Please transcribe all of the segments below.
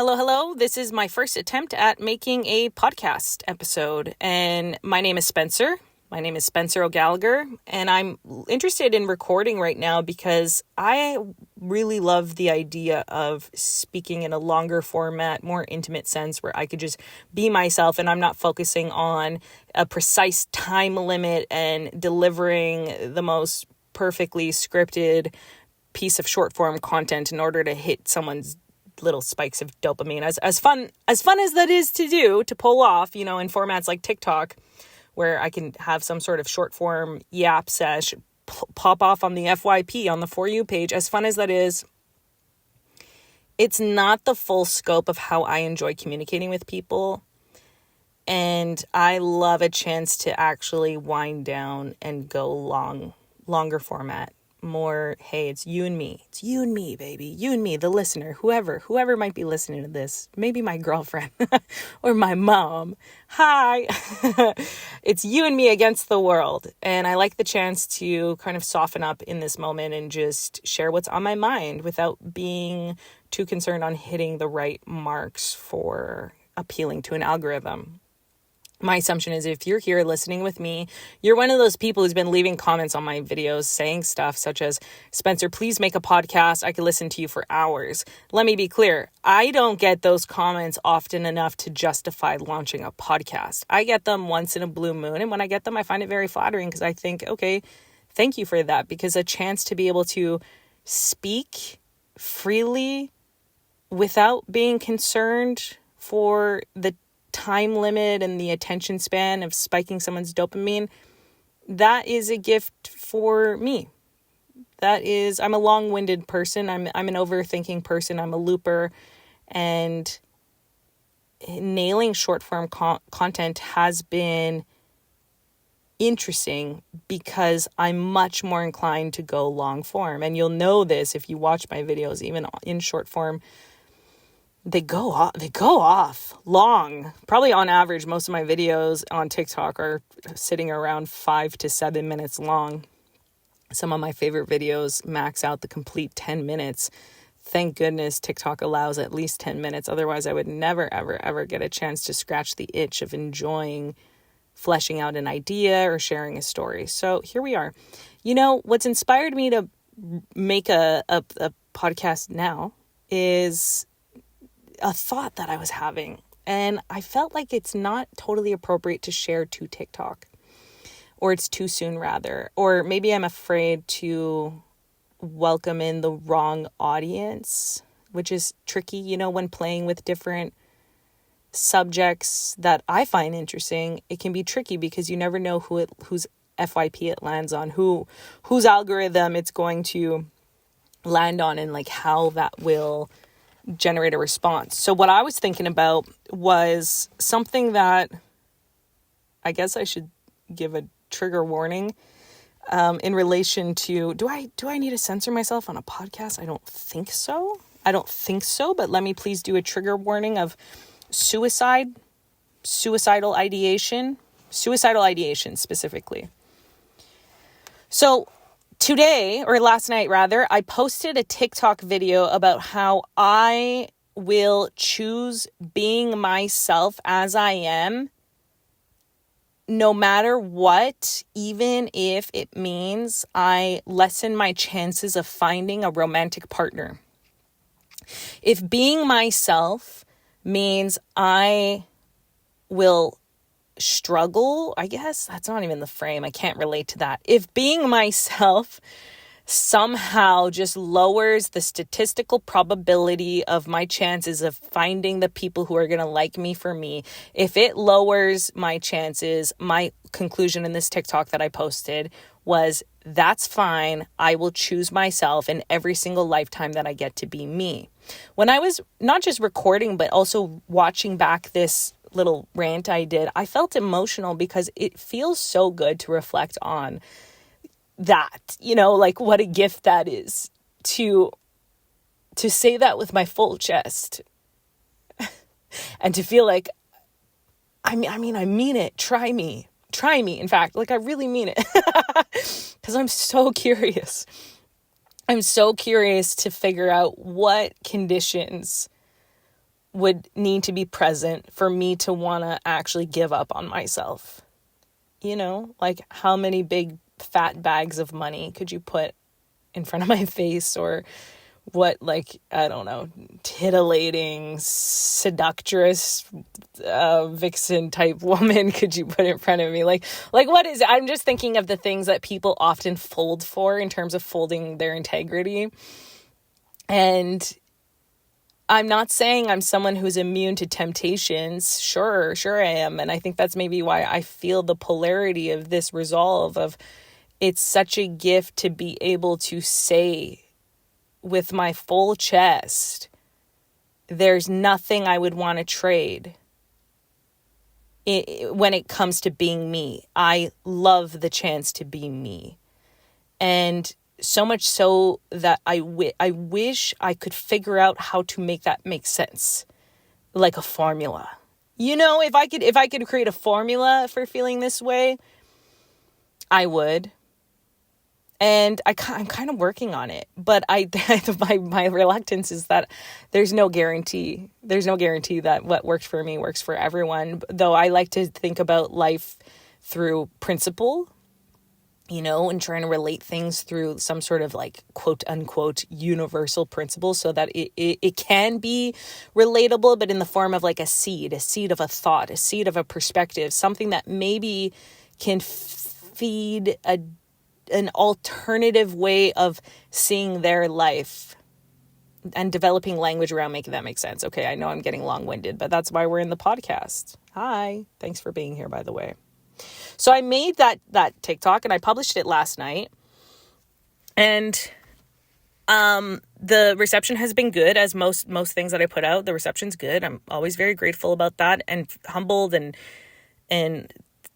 Hello. This is my first attempt at making a podcast episode, and my name is Spencer. My name is Spencer O'Gallagher, and I'm interested in recording right now because I really love the idea of speaking in a longer format, more intimate sense where I could just be myself and I'm not focusing on a precise time limit and delivering the most perfectly scripted piece of short form content in order to hit someone's little spikes of dopamine. As fun as that is to do, to pull off, in formats like TikTok, where I can have some sort of short form yap sesh pop off on the FYP on the For You page. As fun as that is, it's not the full scope of how I enjoy communicating with people. And I love a chance to actually wind down and go longer format. More, hey, it's you and me, baby, you and me, the listener, whoever might be listening to this, maybe my girlfriend or my mom. Hi. It's you and me against the world. And I like the chance to kind of soften up in this moment and just share what's on my mind without being too concerned on hitting the right marks for appealing to an algorithm. My assumption is if you're here listening with me, you're one of those people who's been leaving comments on my videos saying stuff such as, Spencer, please make a podcast. I could listen to you for hours. Let me be clear. I don't get those comments often enough to justify launching a podcast. I get them once in a blue moon. And when I get them, I find it very flattering because I think, okay, thank you for that. Because a chance to be able to speak freely without being concerned for the time limit and the attention span of spiking someone's dopamine, that is a gift for me. I'm a long-winded person. I'm an overthinking person. I'm a looper, and nailing short-form content has been interesting because I'm much more inclined to go long form. And you'll know this if you watch my videos, even in short form. They go off long. Probably on average, most of my videos on TikTok are sitting around 5 to 7 minutes long. Some of my favorite videos max out the complete 10 minutes. Thank goodness TikTok allows at least 10 minutes. Otherwise, I would never, ever get a chance to scratch the itch of enjoying fleshing out an idea or sharing a story. So here we are. What's inspired me to make a podcast now is a thought that I was having, and I felt like it's not totally appropriate to share to TikTok, or it's too soon rather, or maybe I'm afraid to welcome in the wrong audience, which is tricky, when playing with different subjects that I find interesting. It can be tricky because you never know whose FYP it lands on, whose algorithm it's going to land on, and like how that will generate a response. So what I was thinking about was something that I guess I should give a trigger warning in relation to, do I need to censor myself on a podcast? I don't think so, but let me please do a trigger warning of suicidal ideation specifically. So today, or last night rather, I posted a TikTok video about how I will choose being myself as I am, no matter what, even if it means I lessen my chances of finding a romantic partner. If being myself means I will struggle, I guess that's not even the frame. I can't relate to that. If being myself somehow just lowers the statistical probability of my chances of finding the people who are going to like me for me, if it lowers my chances, my conclusion in this TikTok that I posted was, that's fine. I will choose myself in every single lifetime that I get to be me. When I was not just recording, but also watching back this little rant I did, I felt emotional because it feels so good to reflect on that, like what a gift that is to say that with my full chest and to feel like, I mean it. Try me. In fact, like I really mean it because I'm so curious. I'm so curious to figure out what conditions would need to be present for me to want to actually give up on myself? Like how many big fat bags of money could you put in front of my face, or what, like, I don't know, titillating, seductress, vixen type woman could you put in front of me? Like what is it? I'm just thinking of the things that people often fold for in terms of folding their integrity. And I'm not saying I'm someone who's immune to temptations. Sure I am. And I think that's maybe why I feel the polarity of this resolve of it's such a gift to be able to say with my full chest, there's nothing I would want to trade when it comes to being me. I love the chance to be me. And so much so that I wish I could figure out how to make that make sense, like a formula. If I could create a formula for feeling this way, I would. And I'm kind of working on it, but my reluctance is that there's no guarantee. There's no guarantee that what worked for me works for everyone. Though I like to think about life through principle, and trying to relate things through some sort of like quote unquote universal principle so that it can be relatable, but in the form of like a seed of a thought, a seed of a perspective, something that maybe can feed an alternative way of seeing their life and developing language around making that make sense. Okay, I know I'm getting long-winded, but that's why we're in the podcast. Hi, thanks for being here, by the way. So I made that TikTok and I published it last night. And the reception has been good, as most things that I put out. The reception's good. I'm always very grateful about that and humbled and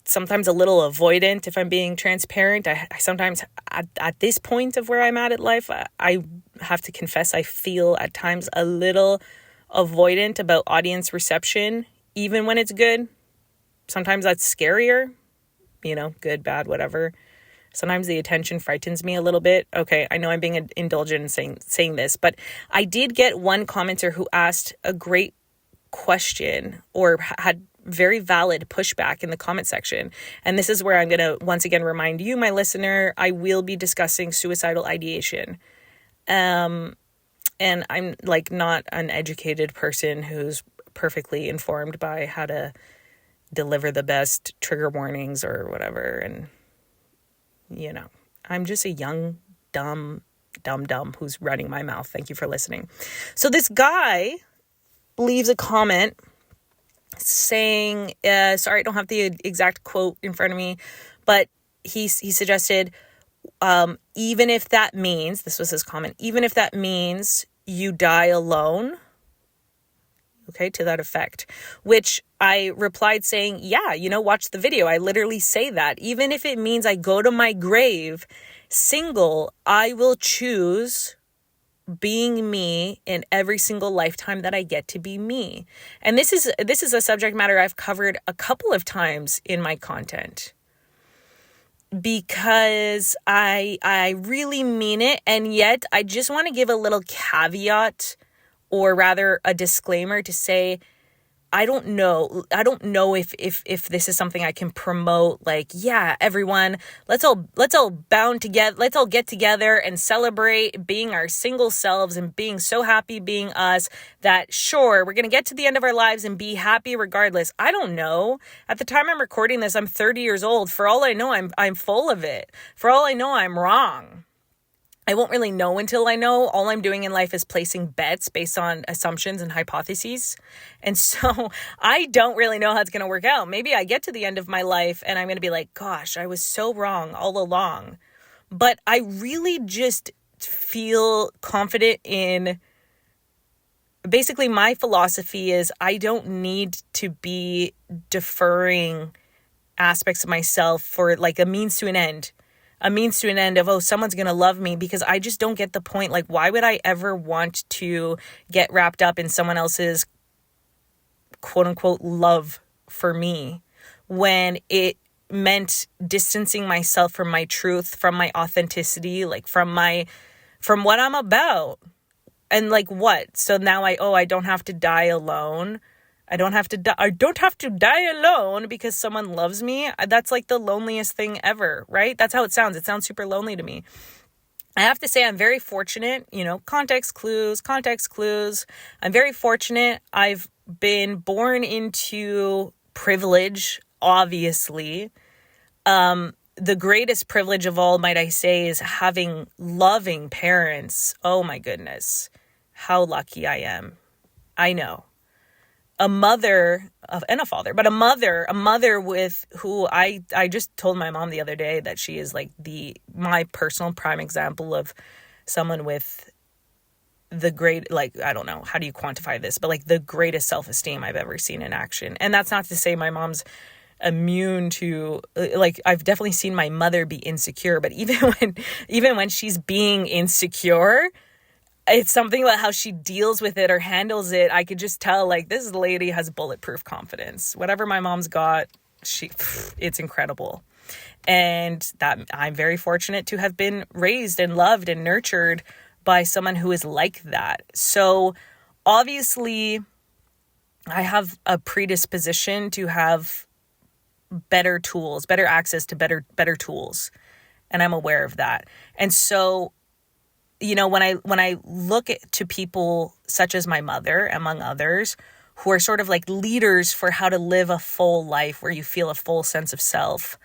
sometimes a little avoidant, if I'm being transparent. I sometimes, at this point of where I'm at in life, I have to confess I feel at times a little avoidant about audience reception, even when it's good. Sometimes that's scarier, good, bad, whatever. Sometimes the attention frightens me a little bit. Okay, I know I'm being indulgent in saying this, but I did get one commenter who asked a great question or had very valid pushback in the comment section. And this is where I'm going to once again remind you, my listener, I will be discussing suicidal ideation. And I'm like not an educated person who's perfectly informed by how to deliver the best trigger warnings or whatever. And, I'm just a young, dumb who's running my mouth. Thank you for listening. So this guy leaves a comment saying, sorry, I don't have the exact quote in front of me, but he suggested, even if that means, this was his comment, even if that means you die alone, okay, to that effect, which I replied saying, yeah, watch the video. I literally say that. Even if it means I go to my grave single, I will choose being me in every single lifetime that I get to be me. And this is a subject matter I've covered a couple of times in my content because I really mean it. And yet I just want to give a little caveat, or rather a disclaimer, to say, I don't know if this is something I can promote. Like, yeah, everyone, let's all bound together. Let's all get together and celebrate being our single selves and being so happy being us that sure, we're going to get to the end of our lives and be happy regardless. I don't know. At the time I'm recording this, I'm 30 years old. For all I know, I'm full of it. For all I know, I'm wrong. I won't really know until I know. All I'm doing in life is placing bets based on assumptions and hypotheses. And so I don't really know how it's going to work out. Maybe I get to the end of my life and I'm going to be like, gosh, I was so wrong all along. But I really just feel confident in, basically my philosophy is I don't need to be deferring aspects of myself for like a means to an end. A means to an end of, oh, someone's going to love me, because I just don't get the point. Like, why would I ever want to get wrapped up in someone else's quote unquote love for me when it meant distancing myself from my truth, from my authenticity, like from what I'm about. And like what? So now I don't have to die alone. I don't have to die alone because someone loves me. That's like the loneliest thing ever, right? That's how it sounds. It sounds super lonely to me. I have to say I'm very fortunate, context clues. I'm very fortunate. I've been born into privilege, obviously. The greatest privilege of all, might I say, is having loving parents. Oh my goodness. How lucky I am. I know. A mother and a father, but a mother with who I just told my mom the other day that she is like my personal prime example of someone with the great, like, I don't know, how do you quantify this, but like the greatest self-esteem I've ever seen in action. And that's not to say my mom's immune to, like, I've definitely seen my mother be insecure, but even when she's being insecure, it's something about how she deals with it or handles it. I could just tell, like, this lady has bulletproof confidence. Whatever my mom's got, it's incredible. And that I'm very fortunate to have been raised and loved and nurtured by someone who is like that. So obviously I have a predisposition to have better tools, better access to better tools. And I'm aware of that. And so, when I look to people such as my mother, among others, who are sort of like leaders for how to live a full life where you feel a full sense of self,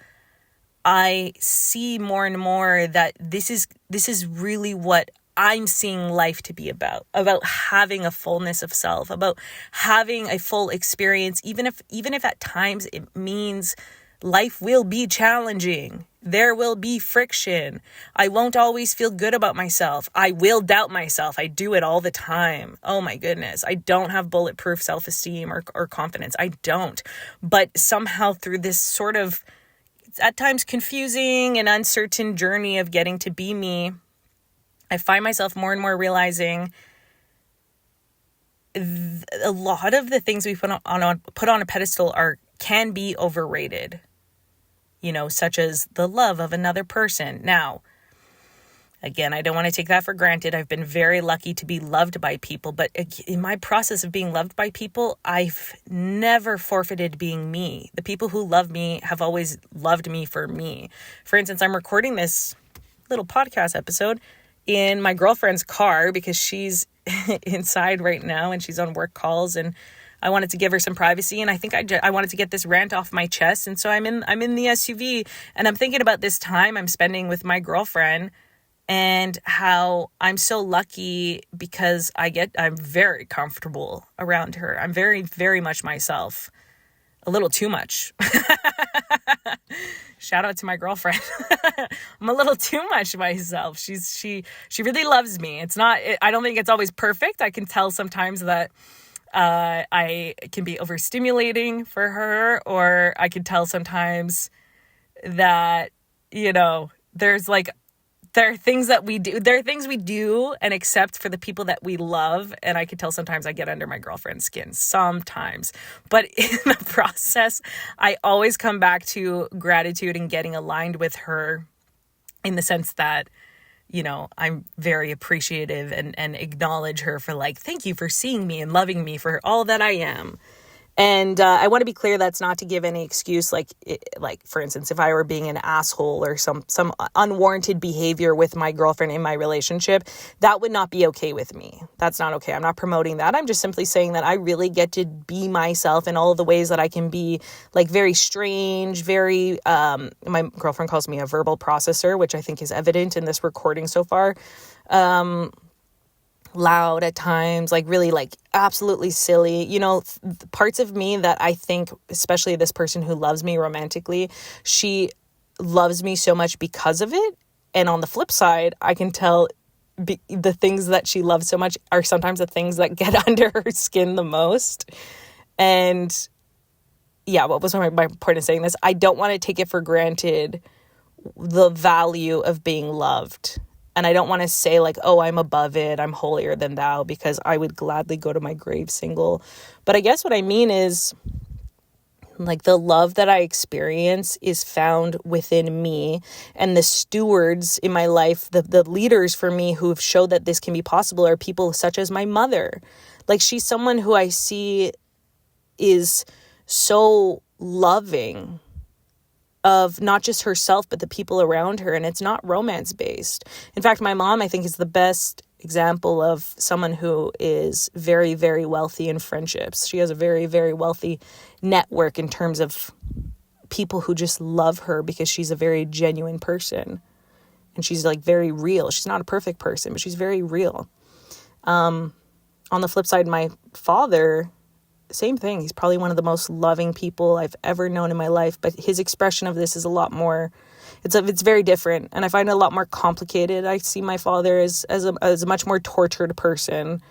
I see more and more that this is really what I'm seeing life to be about having a fullness of self, about having a full experience, even if at times it means life will be challenging. There will be friction. I won't always feel good about myself. I will doubt myself. I do it all the time. Oh my goodness. I don't have bulletproof self-esteem or confidence. I don't. But somehow through this sort of, at times confusing and uncertain journey of getting to be me, I find myself more and more realizing a lot of the things we put on a pedestal can be overrated. Such as the love of another person. Now, again, I don't want to take that for granted. I've been very lucky to be loved by people, but in my process of being loved by people, I've never forfeited being me. The people who love me have always loved me for me. For instance, I'm recording this little podcast episode in my girlfriend's car because she's inside right now and she's on work calls, and I wanted to give her some privacy, and I think I wanted to get this rant off my chest. And so I'm in the SUV, and I'm thinking about this time I'm spending with my girlfriend and how I'm so lucky because I'm very comfortable around her. I'm very, very much myself. A little too much. Shout out to my girlfriend. I'm a little too much myself. She really loves me. I don't think it's always perfect. I can tell sometimes that I can be overstimulating for her, or I can tell sometimes that, there are things we do and accept for the people that we love. And I can tell sometimes I get under my girlfriend's skin sometimes, but in the process, I always come back to gratitude and getting aligned with her in the sense that, I'm very appreciative and acknowledge her for thank you for seeing me and loving me for all that I am. And I want to be clear, that's not to give any excuse, like for instance, if I were being an asshole or some unwarranted behavior with my girlfriend in my relationship, that would not be okay with me. That's not okay. I'm not promoting that. I'm just simply saying that I really get to be myself in all of the ways that I can be, very strange, very, my girlfriend calls me a verbal processor, which I think is evident in this recording so far. Loud at times, really absolutely silly, parts of me that I think, especially this person who loves me romantically, she loves me so much because of it. And on the flip side, I can tell the things that she loves so much are sometimes the things that get under her skin the most. And yeah, what was my point in saying this? I don't want to take it for granted, the value of being loved. And I don't want to say I'm above it, I'm holier than thou, because I would gladly go to my grave single. But I guess what I mean is Like the love that I experience is found within me, and the stewards in my life, the leaders for me who have showed that this can be possible are people such as my mother. Like she's someone who I see is so loving of not just herself, but the people around her. And it's not romance based. In fact, my mom, I think, is the best example of someone who is very, very wealthy in friendships. She has a very, very wealthy network in terms of people who just love her because she's a very genuine person. And she's like very real. She's not a perfect person, but she's very real. On the flip side, my father, same thing. He's probably one of the most loving people I've ever known in my life, but his expression of this is a lot more, it's very different, and I find it a lot more complicated. I see my father as a much more tortured person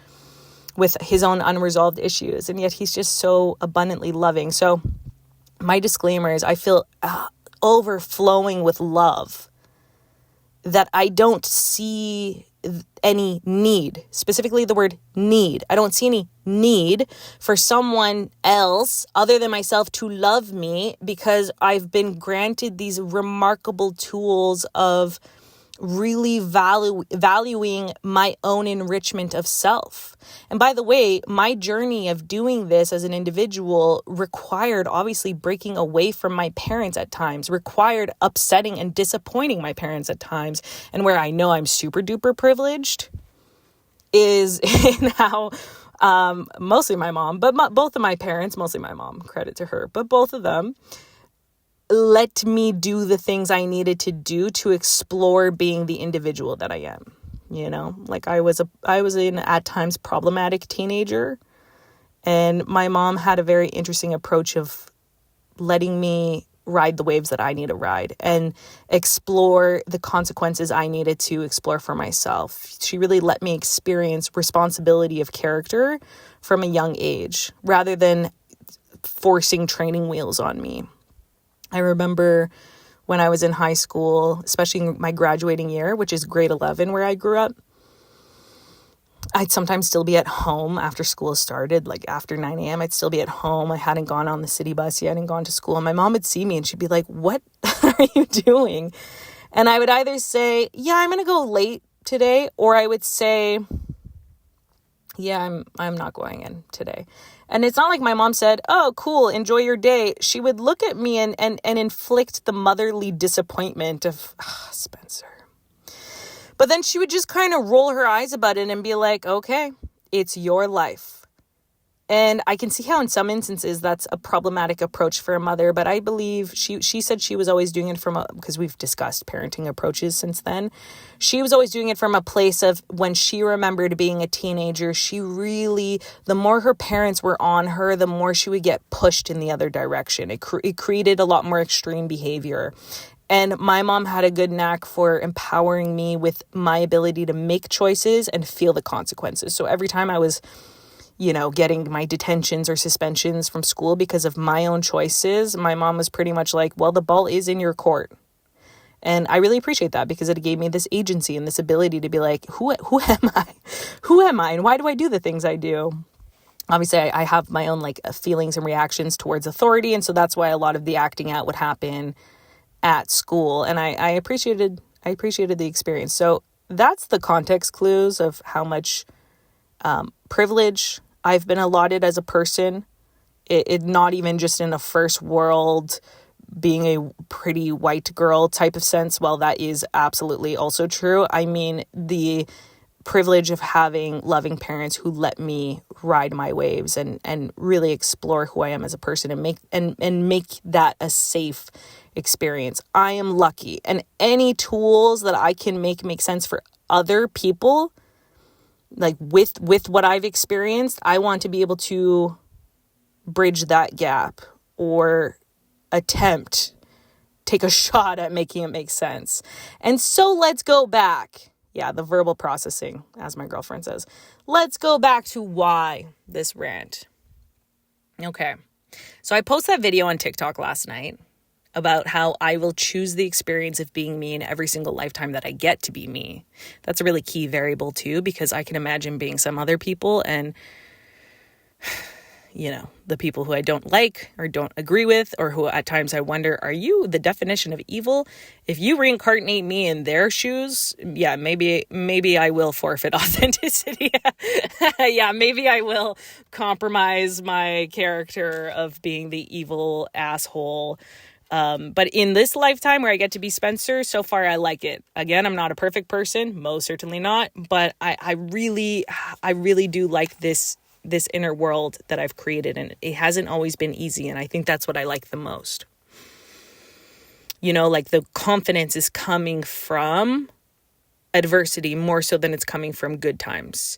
with his own unresolved issues, and yet he's just so abundantly loving. So my disclaimer is I feel overflowing with love that I don't see any need, specifically the word need. I don't see any need for someone else other than myself to love me because I've been granted these remarkable tools of really valuing my own enrichment of self. And by the way, my journey of doing this as an individual required obviously breaking away from my parents at times, required upsetting and disappointing my parents at times. And where I know I'm super duper privileged is in how mostly my mom, but both of my parents, mostly my mom, credit to her, but both of them let me do the things I needed to do to explore being the individual that I am. You know, like I was an at times problematic teenager, and my mom had a very interesting approach of letting me ride the waves that I need to ride and explore the consequences I needed to explore for myself. She really let me experience responsibility of character from a young age rather than forcing training wheels on me. I remember when I was in high school, especially in my graduating year, which is grade 11 where I grew up, I'd sometimes still be at home after school started, like after 9 a.m. I'd still be at home. I hadn't gone on the city bus yet, I hadn't gone to school. And my mom would see me and she'd be like, "What are you doing?" And I would either say, "Yeah, I'm going to go late today," or I would say, "Yeah, I'm not going in today." And it's not like my mom said, "Oh, cool, enjoy your day." She would look at me and inflict the motherly disappointment of, Spencer. But then she would just kind of roll her eyes about it and be like, "Okay, it's your life." And I can see how in some instances that's a problematic approach for a mother, but I believe she said she was always doing it because we've discussed parenting approaches since then. She was always doing it from a place of when she remembered being a teenager, the more her parents were on her, the more she would get pushed in the other direction. It created a lot more extreme behavior. And my mom had a good knack for empowering me with my ability to make choices and feel the consequences. So every time I was getting my detentions or suspensions from school because of my own choices, my mom was pretty much like, "Well, the ball is in your court." And I really appreciate that because it gave me this agency and this ability to be like, who am I? Who am I? And why do I do the things I do? Obviously, I have my own feelings and reactions towards authority. And so that's why a lot of the acting out would happen at school. And I appreciated the experience. So that's the context clues of how much privilege I've been allotted as a person. It not even just in a first world being a pretty white girl type of sense. While that is absolutely also true, I mean the privilege of having loving parents who let me ride my waves and really explore who I am as a person and make that a safe experience. I am lucky, and any tools that I can make sense for other people, like with what I've experienced, I want to be able to bridge that gap or take a shot at making it make sense. And so let's go back. Yeah, the verbal processing, as my girlfriend says. Let's go back to why this rant. Okay. So I posted that video on TikTok last night about how I will choose the experience of being me in every single lifetime that I get to be me. That's a really key variable too, because I can imagine being some other people and the people who I don't like or don't agree with, or who at times I wonder, are you the definition of evil? If you reincarnate me in their shoes, yeah, maybe I will forfeit authenticity. Yeah, maybe I will compromise my character of being the evil asshole. But in this lifetime where I get to be Spencer, so far I like it. Again, I'm not a perfect person, most certainly not, but I really do like this inner world that I've created, and it hasn't always been easy, and I think that's what I like the most. Like the confidence is coming from adversity more so than it's coming from good times.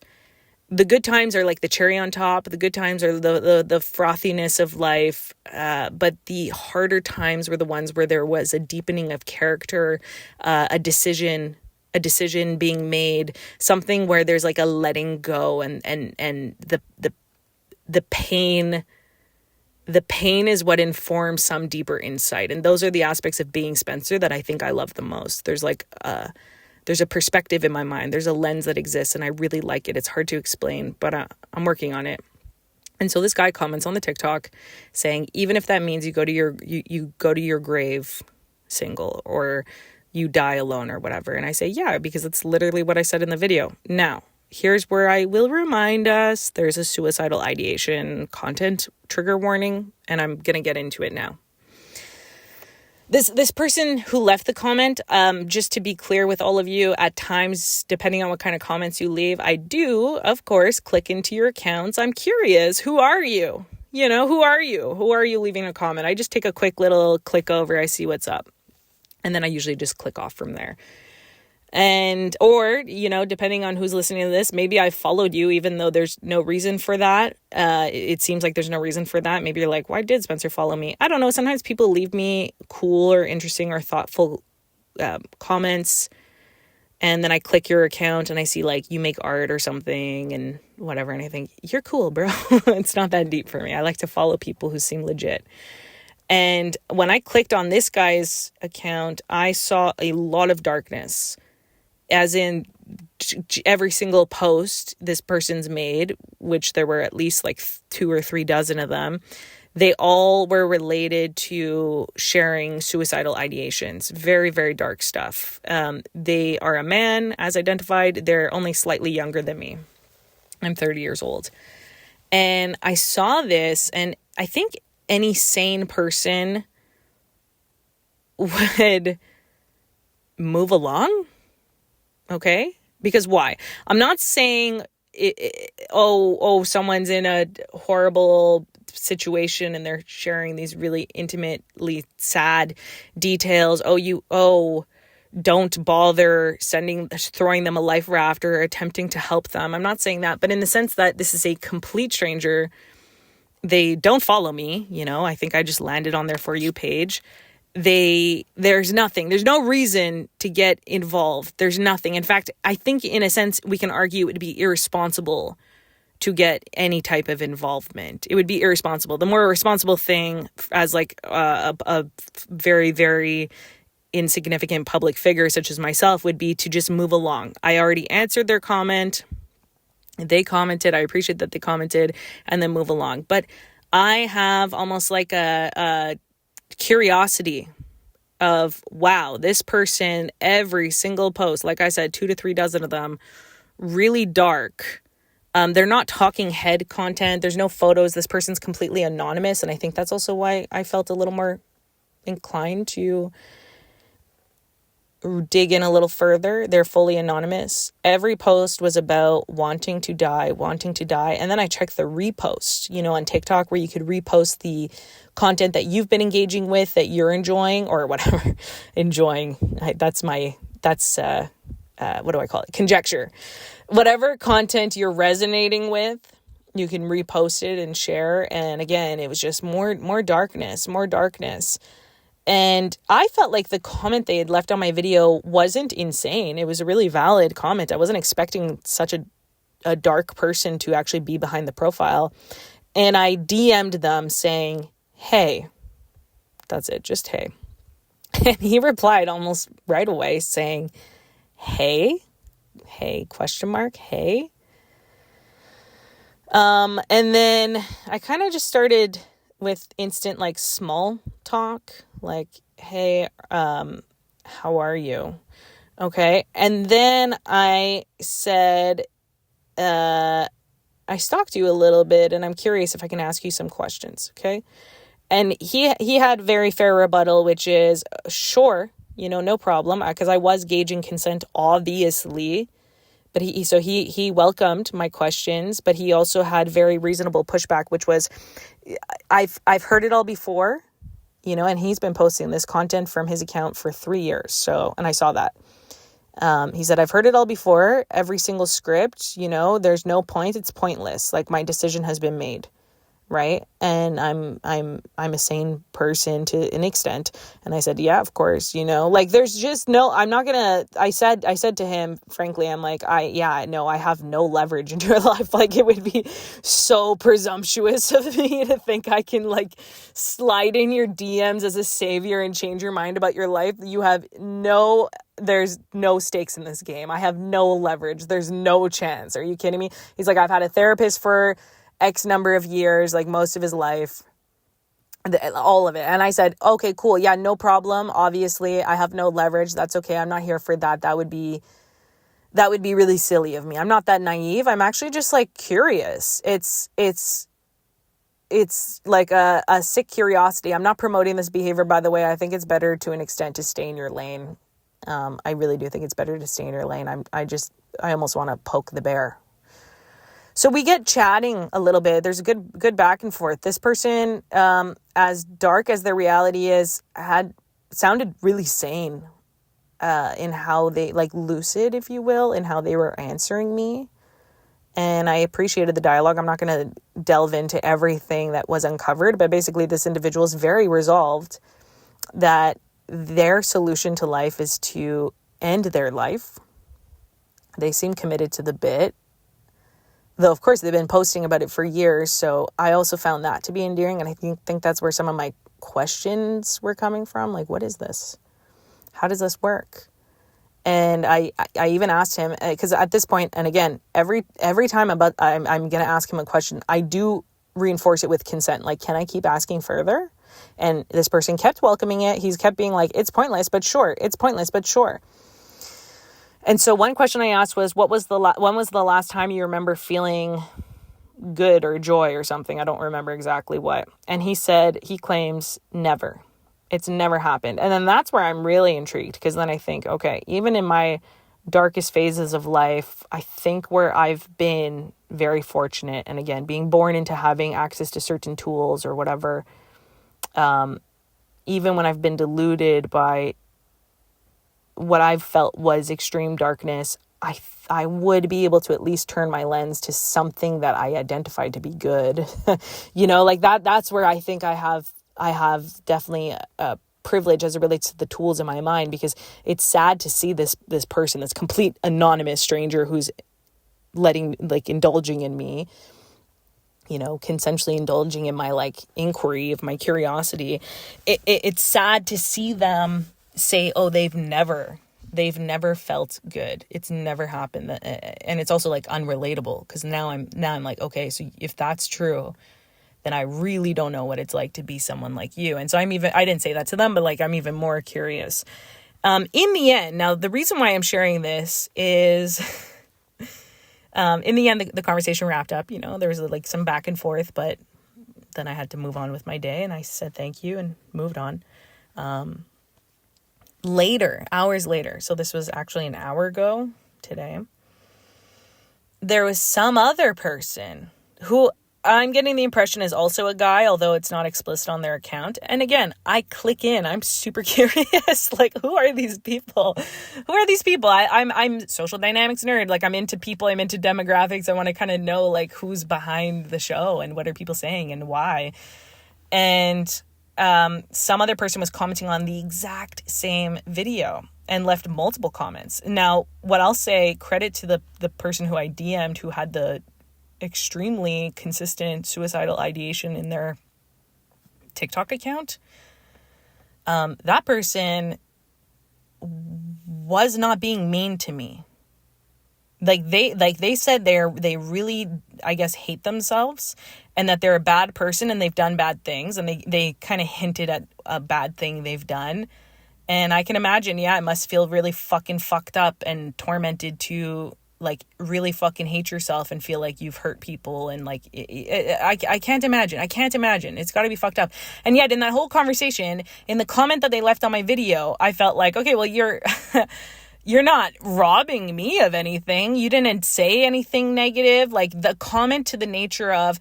The good times are like the cherry on top. The good times are the frothiness of life. But the harder times were the ones where there was a deepening of character, a decision being made, something where there's like a letting go, and the pain is what informs some deeper insight. And those are the aspects of being Spencer that I think I love the most. There's a perspective in my mind. There's a lens that exists, and I really like it. It's hard to explain, but I'm working on it. And so this guy comments on the TikTok saying, even if that means you go to your grave single, or you die alone, or whatever. And I say, yeah, because it's literally what I said in the video. Now, here's where I will remind us, there's a suicidal ideation content trigger warning, and I'm going to get into it now. This person who left the comment, just to be clear with all of you, at times, depending on what kind of comments you leave, I do, of course, click into your accounts. I'm curious, who are you? Who are you? Who are you leaving a comment? I just take a quick little click over, I see what's up. And then I usually just click off from there. Or depending on who's listening to this, maybe I followed you even though there's no reason for that. It seems like there's no reason for that. Maybe you're like, why did Spencer follow me? I don't know. Sometimes people leave me cool or interesting or thoughtful comments. And then I click your account and I see like you make art or something and whatever. And I think, you're cool, bro. It's not that deep for me. I like to follow people who seem legit. And when I clicked on this guy's account, I saw a lot of darkness, as in every single post this person's made, which there were at least like 2 or 3 dozen of them. They all were related to sharing suicidal ideations. Very, very dark stuff. They are a man, as identified. They're only slightly younger than me. I'm 30 years old. And I saw this, and I think any sane person would move along. Okay? Because why? I'm not saying, someone's in a horrible situation and they're sharing these really intimately sad details. Don't bother throwing them a life raft or attempting to help them. I'm not saying that, but in the sense that this is a complete stranger. They don't follow me, I think I just landed on their For You page. There's no reason to get involved. There's nothing. In fact, I think in a sense we can argue it would be irresponsible to get any type of involvement. It would be irresponsible. The more responsible thing as like a very, very insignificant public figure such as myself would be to just move along. I already answered their comment. They commented. I appreciate that they commented, and then move along. But I have almost like a curiosity of, wow, this person, every single post, like I said, 2 to 3 dozen of them, really dark. They're not talking head content. There's no photos. This person's completely anonymous. And I think that's also why I felt a little more inclined to dig in a little further. They're fully anonymous. Every post was about wanting to die. And then I checked the repost, on TikTok, where you could repost the content that you've been engaging with, that you're enjoying, or whatever. Enjoying. That's what do I call it? Conjecture. Whatever content you're resonating with, you can repost it and share. And again, it was just more darkness. And I felt like the comment they had left on my video wasn't insane. It was a really valid comment. I wasn't expecting such a dark person to actually be behind the profile. And I DM'd them saying, hey, that's it, just hey. And he replied almost right away saying, hey, hey. And then I kind of just started with instant, like, small talk, like, hey, how are you? Okay. And then I said, I stalked you a little bit and I'm curious if I can ask you some questions. Okay. And he had very fair rebuttal, which is sure, no problem. Cause I was gauging consent, obviously. But he welcomed my questions, but he also had very reasonable pushback, which was, I've heard it all before, and he's been posting this content from his account for 3 years. So, and I saw that. He said, I've heard it all before, every single script, there's no point. It's pointless. Like, my decision has been made. Right. And I'm a sane person to an extent. And I said, yeah, of course, like, there's just no, I'm not gonna, I said to him, frankly, I'm like, I have no leverage in your life. Like, it would be so presumptuous of me to think I can, like, slide in your DMs as a savior and change your mind about your life. There's no stakes in this game. I have no leverage. There's no chance. Are you kidding me? He's like, I've had a therapist for X number of years, like most of his life, all of it. And I said, okay, cool. Yeah, no problem. Obviously, I have no leverage. That's okay. I'm not here for that. That would be really silly of me. I'm not that naive. I'm actually just, like, curious. It's like a sick curiosity. I'm not promoting this behavior, by the way. I think it's better to an extent to stay in your lane. I really do think it's better to stay in your lane. I almost want to poke the bear. So we get chatting a little bit. There's a good back and forth. This person, as dark as their reality is, sounded really sane in how they, like, lucid, if you will, in how they were answering me. And I appreciated the dialogue. I'm not going to delve into everything that was uncovered, but basically this individual is very resolved that their solution to life is to end their life. They seem committed to the bit. Though, of course, they've been posting about it for years. So I also found that to be endearing. And I think that's where some of my questions were coming from. Like, what is this? How does this work? And I even asked him, because at this point, and again, every time I'm going to ask him a question, I do reinforce it with consent. Like, can I keep asking further? And this person kept welcoming it. He's kept being like, it's pointless, but sure. It's pointless, but sure. And so one question I asked was, when was the last time you remember feeling good or joy or something? I don't remember exactly what. And he claims never. It's never happened. And then that's where I'm really intrigued, because then I think, okay, even in my darkest phases of life, I think where I've been very fortunate, and again, being born into having access to certain tools or whatever, even when I've been deluded by what I've felt was extreme darkness, I would be able to at least turn my lens to something that I identified to be good. Like that's where I think I have definitely a privilege as it relates to the tools in my mind, because it's sad to see this person, this complete anonymous stranger who's indulging in me, consensually indulging in my, like, inquiry of my curiosity. It's sad to see them say, oh, they've never felt good. It's never happened. And it's also, like, unrelatable, because now I'm like, okay, so if that's true, then I really don't know what it's like to be someone like you. And so I didn't say that to them, but, like, I'm even more curious. In the end, now the reason why I'm sharing this is, in the end, the conversation wrapped up. There was, like, some back and forth, but then I had to move on with my day, and I said thank you and moved on. Hours later, so this was actually an hour ago today, there was some other person who I'm getting the impression is also a guy, although it's not explicit on their account. And again, I click in. I'm super curious. Like, who are these people? I'm social dynamics nerd. Like, I'm into people. I'm into demographics. I want to kind of know, like, who's behind the show and what are people saying and why. And some other person was commenting on the exact same video and left multiple comments. Now, what I'll say, credit to the person who I DM'd, who had the extremely consistent suicidal ideation in their TikTok account. That person was not being mean to me. They said they really, I guess, hate themselves, and that they're a bad person and they've done bad things, and they kind of hinted at a bad thing they've done. And I can imagine, yeah, it must feel really fucking fucked up and tormented to like really fucking hate yourself and feel like you've hurt people. And like, I can't imagine. It's got to be fucked up. And yet in that whole conversation, in the comment that they left on my video, I felt like, okay, well, you're not robbing me of anything. You didn't say anything negative. Like the comment to the nature of,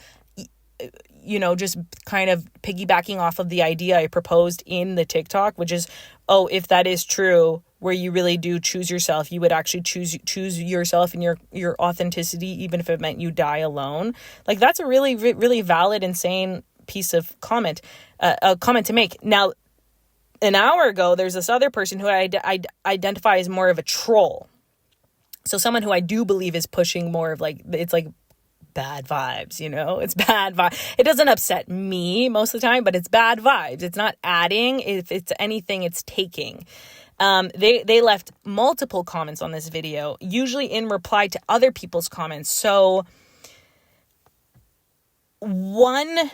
just kind of piggybacking off of the idea I proposed in the TikTok, which is, oh, if that is true, where you really do choose yourself, you would actually choose yourself and your authenticity, even if it meant you die alone. Like that's a really, really valid, insane piece of comment to make. Now, an hour ago, there's this other person who I identify as more of a troll. So someone who I do believe is pushing more of like, it's like bad vibes, it's bad vibe. It doesn't upset me most of the time, but it's bad vibes. It's not adding. If it's anything, it's taking. They left multiple comments on this video, usually in reply to other people's comments. So one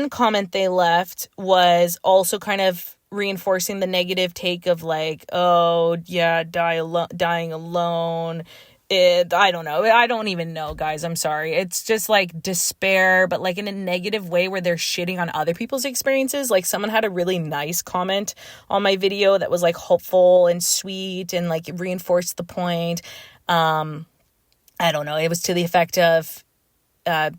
comment they left was also kind of reinforcing the negative take of like, oh yeah, dying alone. I don't know. I don't even know, guys. I'm sorry. It's just like despair, but like in a negative way where they're shitting on other people's experiences. Like someone had a really nice comment on my video that was like hopeful and sweet and like reinforced the point. I don't know. It was to the effect of,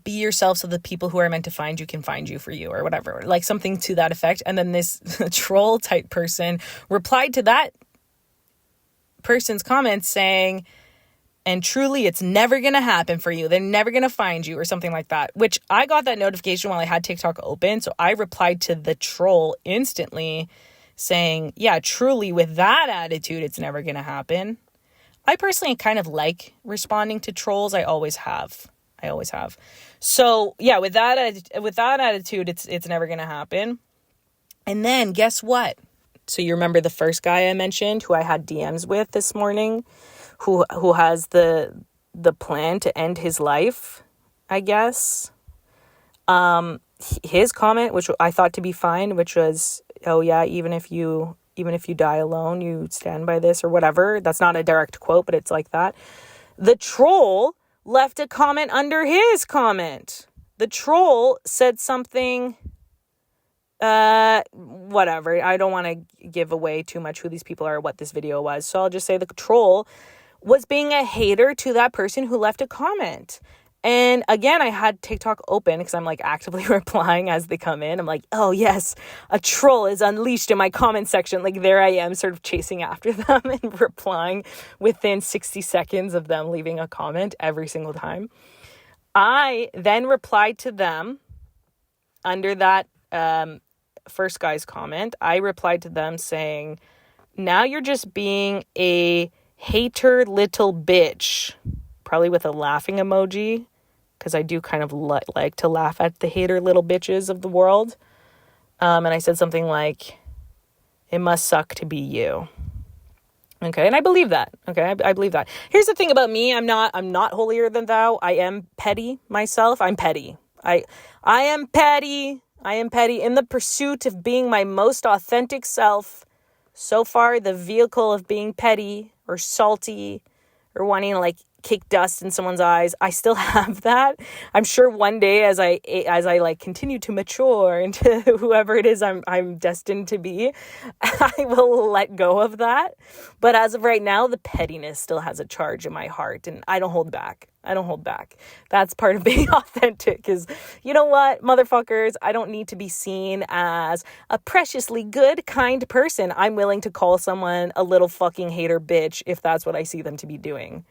be yourself so the people who are meant to find you can find you for you, or whatever, like something to that effect. And then this troll type person replied to that person's comments saying, and truly, it's never going to happen for you. They're never going to find you, or something like that, which I got that notification while I had TikTok open. So I replied to the troll instantly saying, yeah, truly, with that attitude, it's never going to happen. I personally kind of like responding to trolls. I always have. So yeah, with that attitude, it's never going to happen. And then guess what? So you remember the first guy I mentioned who I had DMs with this morning, who has the plan to end his life, I guess. His comment, which I thought to be fine, which was, oh yeah, even if you die alone, you stand by this, or whatever. That's not a direct quote, but it's like that. The troll left a comment under his comment. The troll said something, whatever. I don't want to give away too much who these people are or what this video was. So I'll just say the troll was being a hater to that person who left a comment. And again, I had TikTok open because I'm like actively replying as they come in. I'm like, oh yes, a troll is unleashed in my comment section. Like there I am sort of chasing after them and replying within 60 seconds of them leaving a comment every single time. I then replied to them under that first guy's comment. I replied to them saying, now you're just being a hater little bitch, probably with a laughing emoji, because I do kind of like to laugh at the hater little bitches of the world. And I said something like, it must suck to be you. Okay, and I believe that. Okay, I believe that. Here's the thing about me. I'm not holier than thou. I am petty myself. I'm petty. I am petty. I am petty in the pursuit of being my most authentic self. So far, the vehicle of being petty or salty or wanting to like kick dust in someone's eyes, I still have that. I'm sure one day as I like continue to mature into whoever it is I'm destined to be, I will let go of that. But as of right now, the pettiness still has a charge in my heart, and I don't hold back. That's part of being authentic is, you know what, motherfuckers, I don't need to be seen as a preciously good, kind person. I'm willing to call someone a little fucking hater bitch if that's what I see them to be doing.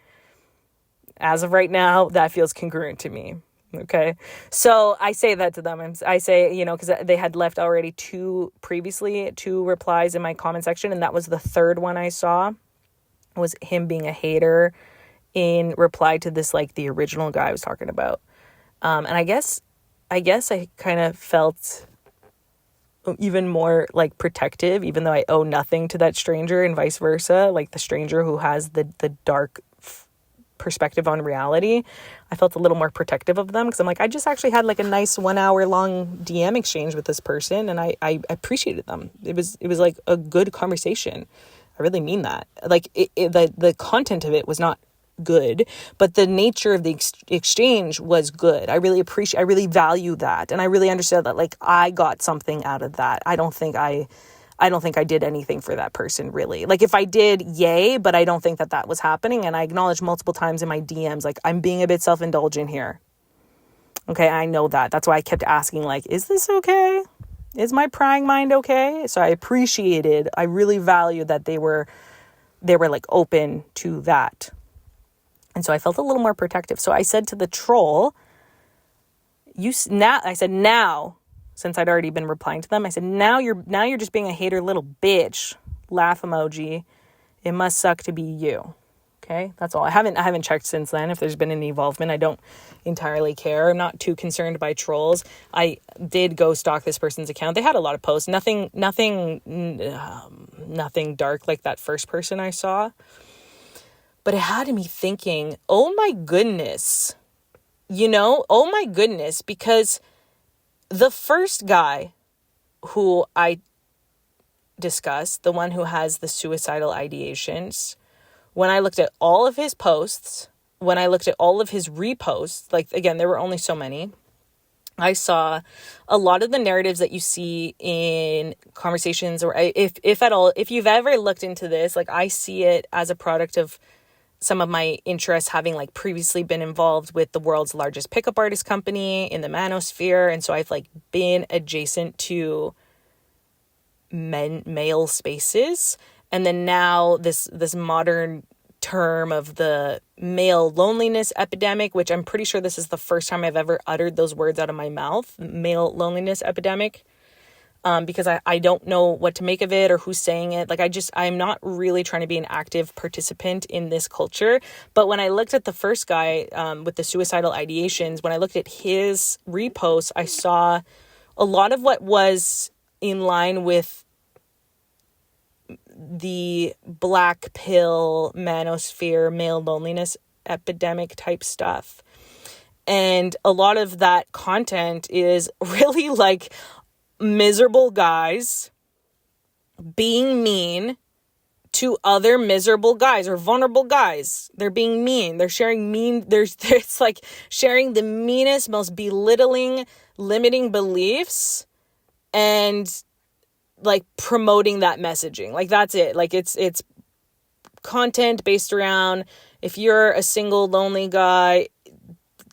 As of right now, that feels congruent to me. Okay. So I say that to them. I say, because they had left already two replies in my comment section. And that was the third one I saw, was him being a hater in reply to this, like the original guy I was talking about. And I guess I kind of felt even more like protective, even though I owe nothing to that stranger, and vice versa. Like the stranger who has the dark perspective on reality, I felt a little more protective of them, because I'm like, I just actually had like a nice 1 hour long DM exchange with this person, and I appreciated them. It was like a good conversation. I really mean that. Like the content of it was not good, but the nature of the exchange was good. I really value that, and I really understood that like I got something out of that. I don't think I did anything for that person, really. Like if I did, yay, but I don't think that was happening. And I acknowledged multiple times in my DMs, like, I'm being a bit self-indulgent here. Okay, I know that. That's why I kept asking, like, is this okay? Is my prying mind okay? So I really valued that they were like open to that. And so I felt a little more protective. So I said to the troll, now, since I'd already been replying to them, I said, now you're just being a hater little bitch. Laugh emoji. It must suck to be you. Okay, that's all. I haven't checked since then if there's been any involvement. I don't entirely care. I'm not too concerned by trolls. I did go stalk this person's account. They had a lot of posts. Nothing dark like that first person I saw. But it had me thinking, oh my goodness. Oh my goodness, because the first guy who I discussed, the one who has the suicidal ideations, when I looked at all of his posts, when I looked at all of his reposts, like, again, there were only so many, I saw a lot of the narratives that you see in conversations, or if at all, if you've ever looked into this, like, I see it as a product of some of my interests, having like previously been involved with the world's largest pickup artist company in the manosphere. And so I've like been adjacent to male spaces. And then now this modern term of the male loneliness epidemic, which I'm pretty sure this is the first time I've ever uttered those words out of my mouth, male loneliness epidemic. Because I don't know what to make of it or who's saying it. Like, I'm not really trying to be an active participant in this culture. But when I looked at the first guy with the suicidal ideations, when I looked at his reposts, I saw a lot of what was in line with the black pill, manosphere, male loneliness epidemic type stuff. And a lot of that content is really like miserable guys being mean to other miserable guys or vulnerable guys. They're being mean. They're sharing it's like sharing the meanest, most belittling, limiting beliefs and like promoting that messaging. Like, that's it. Like, it's content based around, if you're a single lonely guy,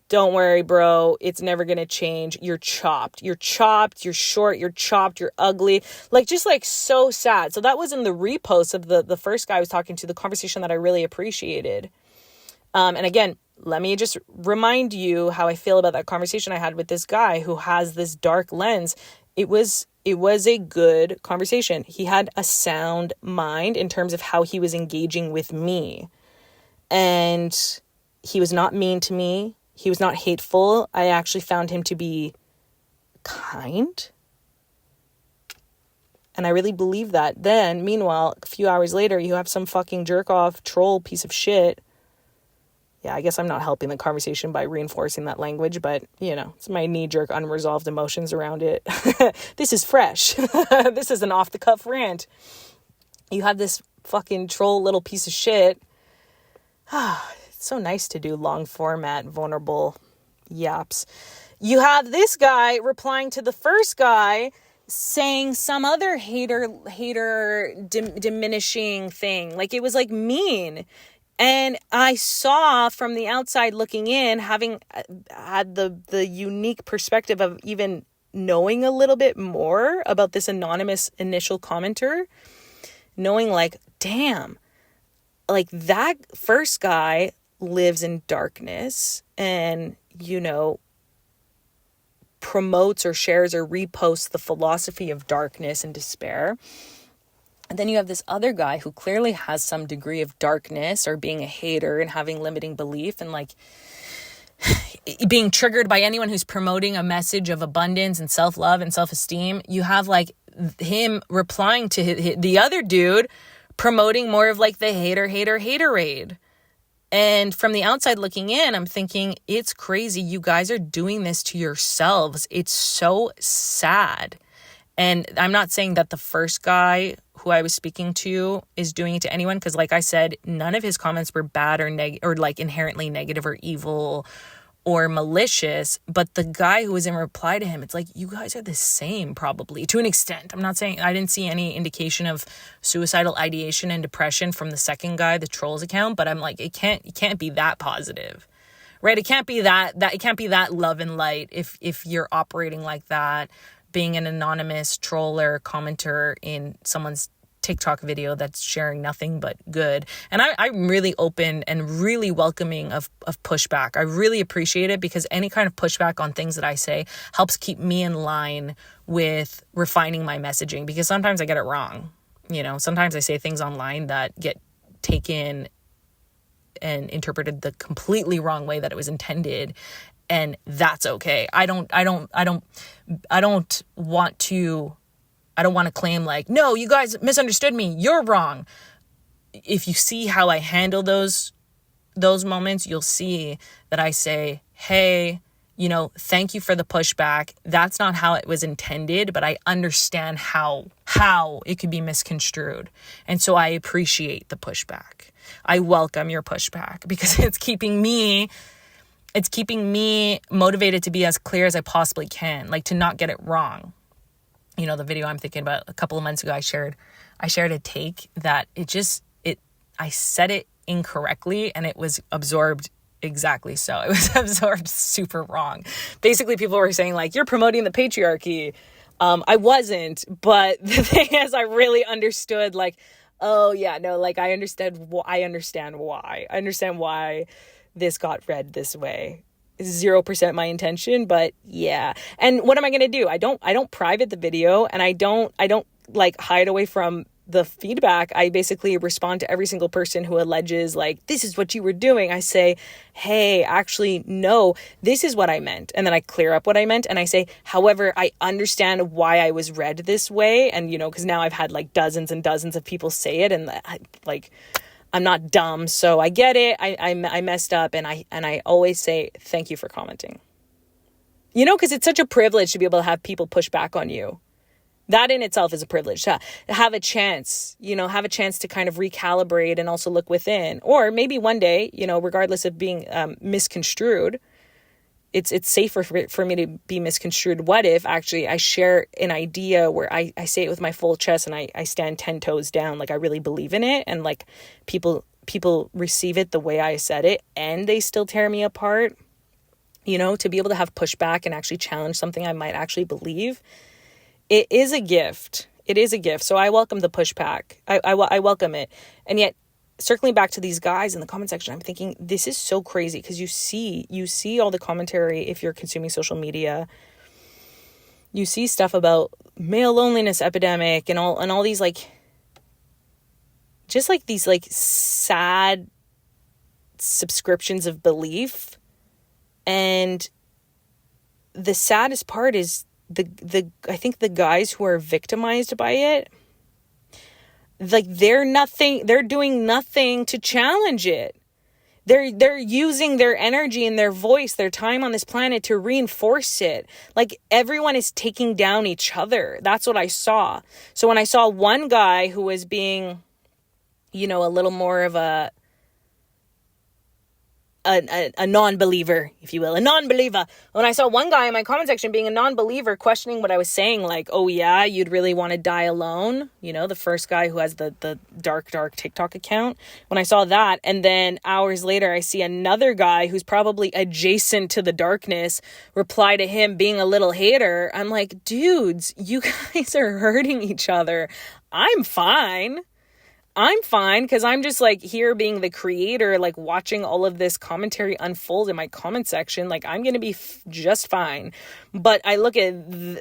don't worry, bro. It's never going to change. You're chopped. You're chopped. You're short. You're chopped. You're ugly. Like, just like so sad. So that was in the repost of the first guy I was talking to, the conversation that I really appreciated. And again, let me just remind you how I feel about that conversation I had with this guy who has this dark lens. It was a good conversation. He had a sound mind in terms of how he was engaging with me. And he was not mean to me. He was not hateful. I actually found him to be kind. And I really believe that. Then, meanwhile, a few hours later, you have some fucking jerk-off troll piece of shit. Yeah, I guess I'm not helping the conversation by reinforcing that language, but, it's my knee-jerk unresolved emotions around it. This is fresh. This is an off-the-cuff rant. You have this fucking troll little piece of shit. It's so nice to do long format, vulnerable yaps. You have this guy replying to the first guy saying some other hater diminishing thing. Like, it was like mean. And I saw from the outside looking in, having had the unique perspective of even knowing a little bit more about this anonymous initial commenter, knowing like, damn, like that first guy lives in darkness and, promotes or shares or reposts the philosophy of darkness and despair. And then you have this other guy who clearly has some degree of darkness or being a hater and having limiting belief and like being triggered by anyone who's promoting a message of abundance and self-love and self-esteem. You have like him replying to the other dude promoting more of like the haterade. And from the outside looking in, I'm thinking, it's crazy. You guys are doing this to yourselves. It's so sad. And I'm not saying that the first guy who I was speaking to is doing it to anyone, because like I said, none of his comments were bad or like inherently negative or evil or malicious. But the guy who was in reply to him, it's like, you guys are the same probably to an extent. I'm not saying, I didn't see any indication of suicidal ideation and depression from the second guy, the trolls account, but I'm like, it can't be that positive, right? It can't be that it can't be that love and light if you're operating like that, being an anonymous troller commenter in someone's TikTok video that's sharing nothing but good. And I'm really open and really welcoming of pushback. I really appreciate it, because any kind of pushback on things that I say helps keep me in line with refining my messaging, because sometimes I get it wrong. Sometimes I say things online that get taken and interpreted the completely wrong way that it was intended. And that's okay. I don't want to claim like, no, you guys misunderstood me, you're wrong. If you see how I handle those moments, you'll see that I say, hey, thank you for the pushback. That's not how it was intended, but I understand how it could be misconstrued. And so I appreciate the pushback. I welcome your pushback, because it's keeping me motivated to be as clear as I possibly can, like to not get it wrong. The video I'm thinking about, a couple of months ago, I shared a take that I said it incorrectly and it was absorbed exactly so. It was absorbed super wrong. Basically, people were saying like, you're promoting the patriarchy. I wasn't, but the thing is, I really understood like, oh yeah, no, like I understand why this got read this way. 0% my intention, but yeah. And what am I going to do? I don't private the video, and I don't like hide away from the feedback. I basically respond to every single person who alleges like, this is what you were doing. I say, hey, actually, no, this is what I meant. And then I clear up what I meant. And I say, however, I understand why I was read this way. And, because now I've had like dozens and dozens of people say it, and I'm not dumb, so I get it. I messed up, and I always say thank you for commenting. Because it's such a privilege to be able to have people push back on you. That in itself is a privilege, to have a chance, to kind of recalibrate and also look within. Or maybe one day, regardless of being misconstrued, it's safer for me to be misconstrued. What if actually I share an idea where I say it with my full chest and I stand 10 toes down, like I really believe in it, and like people receive it the way I said it, and they still tear me apart, to be able to have pushback and actually challenge something I might actually believe. It is a gift. So I welcome the pushback. I welcome it. And yet, circling back to these guys in the comment section, I'm thinking this is so crazy, because you see all the commentary. If you're consuming social media, you see stuff about male loneliness epidemic and all these like, just like these like sad subscriptions of belief. And the saddest part is I think the guys who are victimized by it, like they're doing nothing to challenge it. They're using their energy and their voice, their time on this planet to reinforce it. Like everyone is taking down each other. That's what I saw. So when I saw one guy who was being, a little more of a non-believer, if you will, a non-believer. When I saw one guy in my comment section being a non-believer, questioning what I was saying, like, oh yeah, you'd really want to die alone. The first guy who has the dark TikTok account. When I saw that, and then hours later, I see another guy who's probably adjacent to the darkness reply to him being a little hater. I'm like, dudes, you guys are hurting each other. I'm fine, because I'm just like here being the creator, like watching all of this commentary unfold in my comment section. Like I'm going to be just fine. But I look at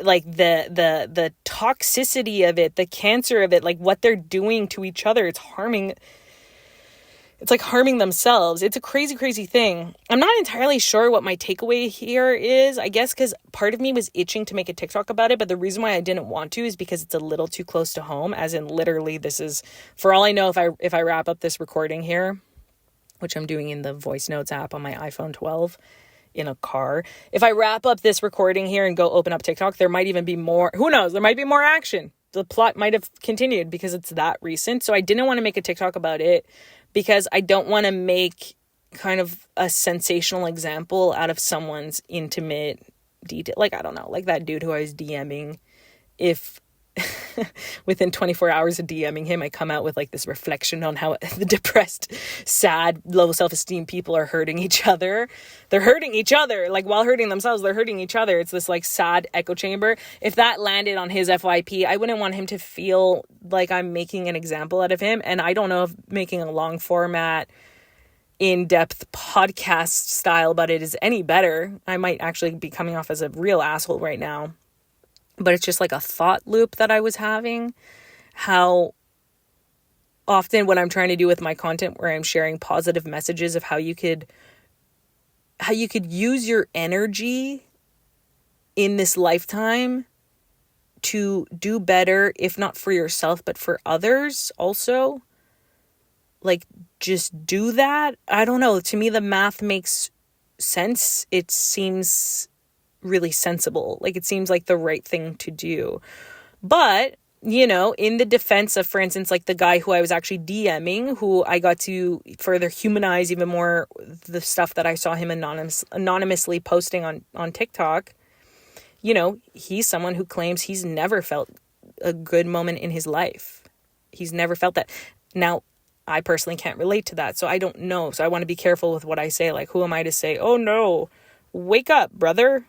like the toxicity of it, the cancer of it, like what they're doing to each other. It's like harming themselves. It's a crazy, crazy thing. I'm not entirely sure what my takeaway here is, I guess, because part of me was itching to make a TikTok about it. But the reason why I didn't want to is because it's a little too close to home, as in literally this is, for all I know, if I wrap up this recording here, which I'm doing in the voice notes app on my iPhone 12 in a car. If I wrap up this recording here and go open up TikTok, there might even be more. Who knows? There might be more action. The plot might have continued because it's that recent. So I didn't want to make a TikTok about it because I don't want to make kind of a sensational example out of someone's intimate detail. Like, I don't know, like that dude who I was DMing. If within 24 hours of DMing him, I come out with like this reflection on how the depressed, sad, low self-esteem people are hurting each other. They're hurting each other. Like, while hurting themselves, they're hurting each other. It's this like sad echo chamber. If that landed on his FYP, I wouldn't want him to feel like I'm making an example out of him. And I don't know if making a long format, in-depth podcast style about it is any better. I might actually be coming off as a real asshole right now. But it's just like a thought loop that I was having. How often what I'm trying to do with my content, where I'm sharing positive messages of how you could use your energy in this lifetime to do better, if not for yourself, but for others also. Like, just do that. I don't know. To me, the math makes sense. It seems really sensible. Like, it seems like the right thing to do. But, you know, in the defense of, for instance, like the guy who I was actually DMing, who I got to further humanize even more the stuff that I saw him anonymously posting on TikTok, you know, he's someone who claims he's never felt a good moment in his life. He's never felt that. Now, I personally can't relate to that, so I don't know. So I want to be careful with what I say. Like, who am I to say, oh no, wake up, brother?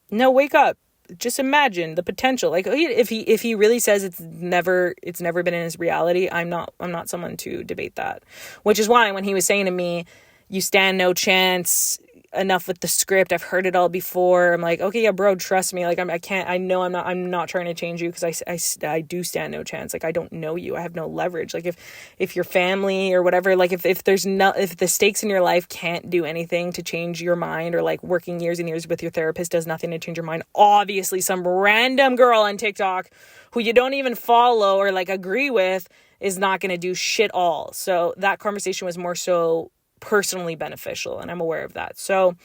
No, wake up. Just imagine the potential. Like, if he really says it's never been in his reality, I'm not someone to debate that. Which is why when he was saying to me, you stand no chance, enough with the script, I've heard it all before, I'm like, okay, yeah, bro, trust me. Like, I'm not trying to change you because I do stand no chance. Like, I don't know you. I have no leverage. Like, if your family or whatever, like if the stakes in your life can't do anything to change your mind, or like working years and years with your therapist does nothing to change your mind, obviously some random girl on TikTok who you don't even follow or like agree with is not going to do shit all. So that conversation was more so personally beneficial, and I'm aware of that. So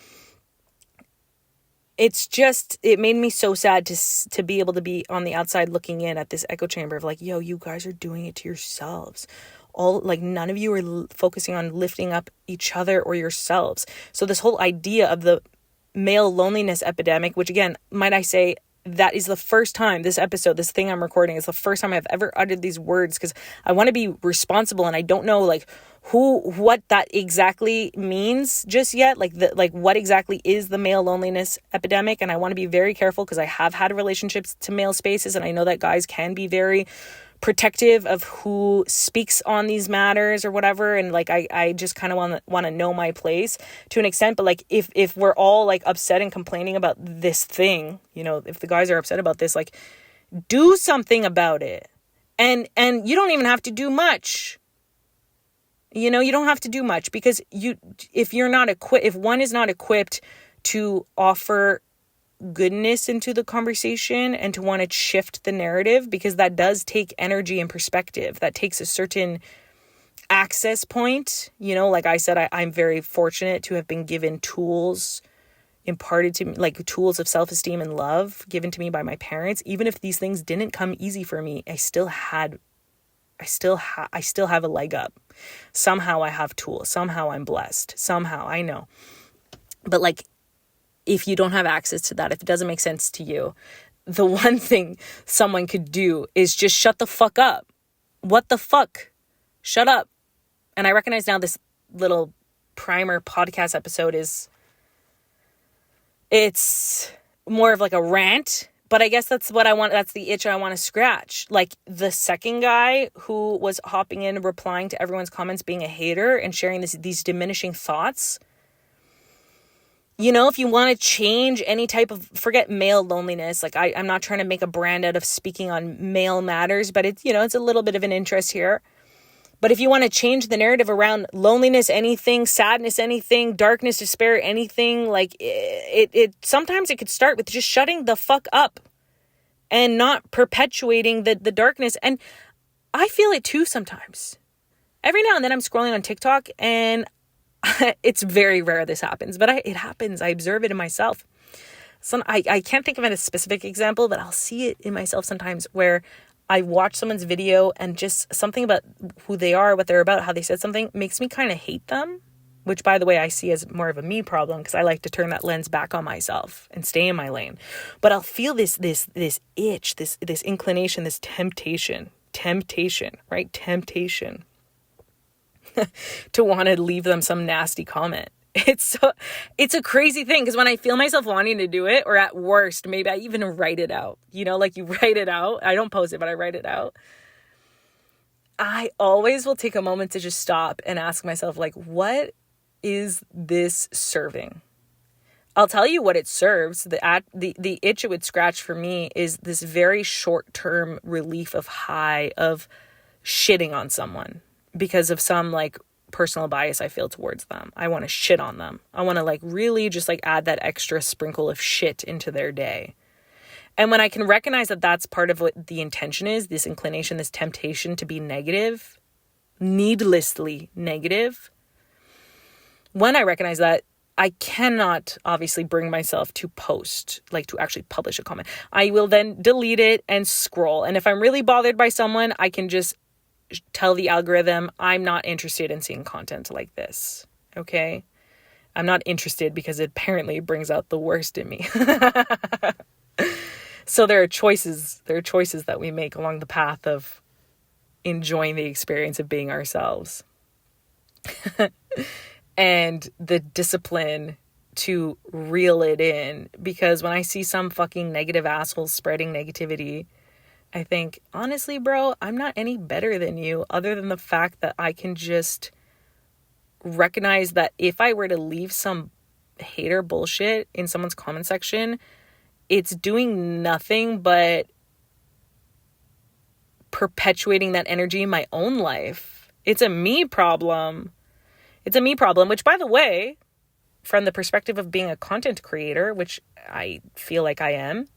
it made me so sad to be able to be on the outside looking in at this echo chamber of like, yo, you guys are doing it to yourselves. All, like, none of you are focusing on lifting up each other or yourselves. So this whole idea of the male loneliness epidemic, which again, might I say, that is the first time this thing I'm recording is the first time I've ever uttered these words, because I want to be responsible, and I don't know like what that exactly means just yet. Like what exactly is the male loneliness epidemic? And I want to be very careful because I have had relationships to male spaces, and I know that guys can be very protective of who speaks on these matters or whatever, and like I just kind of want to know my place to an extent. But like if we're all like upset and complaining about this thing, you know, if the guys are upset about this, like, do something about it. And you don't even have to do much. You know, you don't have to do much, because if one is not equipped to offer goodness into the conversation and to want to shift the narrative, because that does take energy and perspective. That takes a certain access point. You know, like I said, I'm very fortunate to have been given tools imparted to me, like tools of self-esteem and love given to me by my parents. Even if these things didn't come easy for me, I still have a leg up. Somehow I have tools. Somehow I'm blessed. Somehow, I know. But like, if you don't have access to that, if it doesn't make sense to you, the one thing someone could do is just shut the fuck up. What the fuck? Shut up. And I recognize now this little primer podcast episode it's more of like a rant, but I guess that's what I want. That's the itch I want to scratch. Like the second guy who was hopping in, replying to everyone's comments, being a hater and sharing these diminishing thoughts. You know, if you want to change any type of, forget male loneliness, like I'm not trying to make a brand out of speaking on male matters, but it's, you know, it's a little bit of an interest here. But if you want to change the narrative around loneliness, anything, sadness, anything, darkness, despair, anything, like it sometimes it could start with just shutting the fuck up and not perpetuating the darkness. And I feel it too sometimes. Every now and then I'm scrolling on TikTok and It's very rare this happens, but it happens. I observe it in myself. I can't think of a specific example, but I'll see it in myself sometimes where I watch someone's video and just something about who they are, what they're about, how they said something makes me kind of hate them, which, by the way, I see as more of a me problem because I like to turn that lens back on myself and stay in my lane. But I'll feel this itch, this inclination, this temptation, right? Temptation to want to leave them some nasty comment. It's a crazy thing because when I feel myself wanting to do it, or at worst, maybe I even write it out, like you write it out. I don't post it, but I write it out. I always will take a moment to just stop and ask myself, like, what is this serving? I'll tell you what it serves. The itch it would scratch for me is this very short-term relief of high of shitting on someone because of some like personal bias I feel towards them. I want to shit on them. I want to like really just like add that extra sprinkle of shit into their day. And when I can recognize that that's part of what the intention is, this inclination, this temptation to be negative, needlessly negative, when I recognize that, I cannot obviously bring myself to post, like to actually publish a comment. I will then delete it and scroll. And if I'm really bothered by someone, I can just tell the algorithm, I'm not interested in seeing content like this. Okay? I'm not interested because it apparently brings out the worst in me. So there are choices that we make along the path of enjoying the experience of being ourselves. And the discipline to reel it in, because when I see some fucking negative assholes spreading negativity, I think, honestly, bro, I'm not any better than you, other than the fact that I can just recognize that if I were to leave some hater bullshit in someone's comment section, it's doing nothing but perpetuating that energy in my own life. It's a me problem. It's a me problem, which, by the way, from the perspective of being a content creator, which I feel like I am,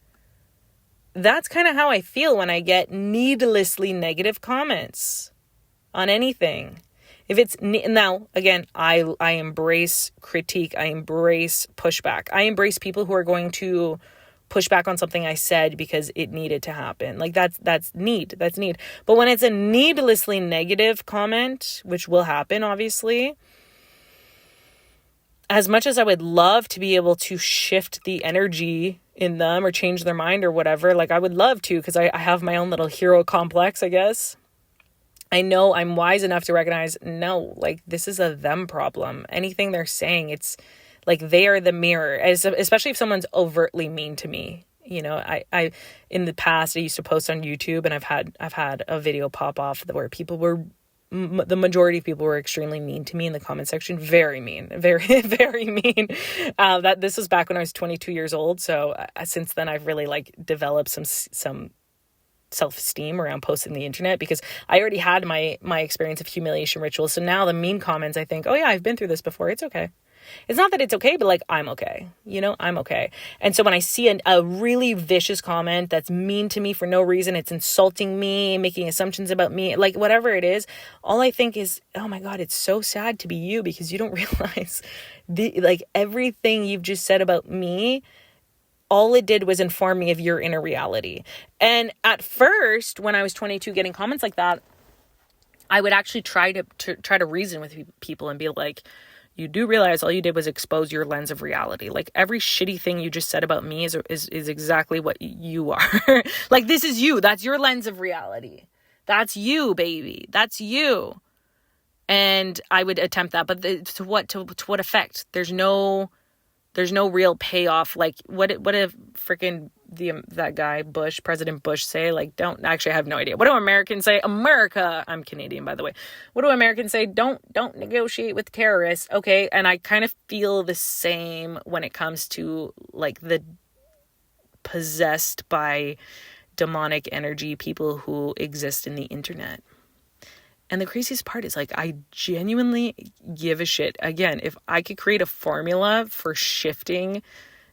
that's kind of how I feel when I get needlessly negative comments on anything. If it's now, again, I embrace critique. I embrace pushback. I embrace people who are going to push back on something I said because it needed to happen. Like that's need. But when it's a needlessly negative comment, which will happen, obviously, as much as I would love to be able to shift the energy in them or change their mind or whatever, like I would love to, because I have my own little hero complex, I guess. I know I'm wise enough to recognize, no, like this is a them problem. Anything they're saying, it's like they are the mirror, especially if someone's overtly mean to me. I in the past, I used to post on YouTube, and I've had a video pop off where the majority of people were extremely mean to me in the comment section. Very mean, very, very mean. This was back when I was 22 years old. So since then I've really like developed some self-esteem around posting the internet, because I already had my experience of humiliation rituals. So now the mean comments, I think, oh yeah, I've been through this before. It's okay. It's not that it's okay, but like, I'm okay. I'm okay. And so when I see a really vicious comment that's mean to me for no reason, it's insulting me, making assumptions about me, like whatever it is, all I think is, oh my God, it's so sad to be you, because you don't realize everything you've just said about me, all it did was inform me of your inner reality. And at first, when I was 22 getting comments like that, I would actually try to reason with people and be like, you do realize all you did was expose your lens of reality. Like every shitty thing you just said about me is exactly what you are. Like this is you. That's your lens of reality. That's you, baby. That's you. And I would attempt that, but to what effect? There's no real payoff. Like what if freaking that guy President Bush say? Like, don't actually, I have no idea. What do Americans say? America, I'm Canadian, by the way. What do Americans say? Don't negotiate with terrorists. Okay. And I kind of feel the same when it comes to like the possessed by demonic energy people who exist in the internet. And the craziest part is like, I genuinely give a shit. Again, if I could create a formula for shifting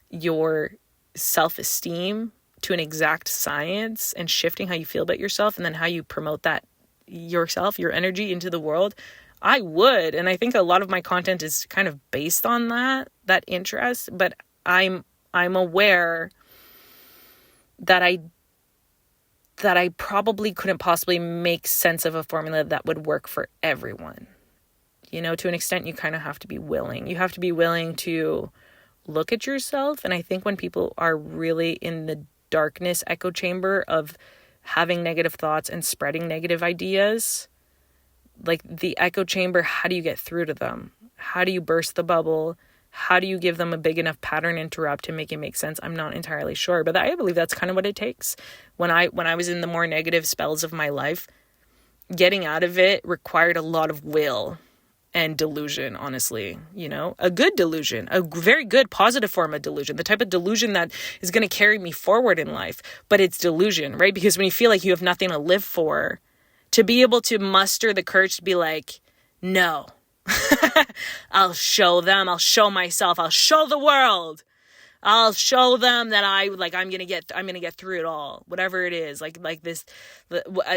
your self-esteem to an exact science and shifting how you feel about yourself and then how you promote that yourself, your energy into the world, I would. And I think a lot of my content is kind of based on that interest, but I'm aware that I probably couldn't possibly make sense of a formula that would work for everyone. You know, to an extent, you kind of have to be willing. You have to be willing to look at yourself. And I think when people are really in the darkness echo chamber of having negative thoughts and spreading negative ideas, like the echo chamber, how do you get through to them? How do you burst the bubble? How do you give them a big enough pattern interrupt to make it make sense? I'm not entirely sure, but I believe that's kind of what it takes. When I was in the more negative spells of my life, getting out of it required a lot of will and delusion, honestly. You know, a good delusion, a very good positive form of delusion, the type of delusion that is going to carry me forward in life. But it's delusion, right? Because when you feel like you have nothing to live for, to be able to muster the courage to be like, no, I'll show them, I'll show myself, I'll show the world, I'll show them that I'm going to get through it all, whatever it is, like this,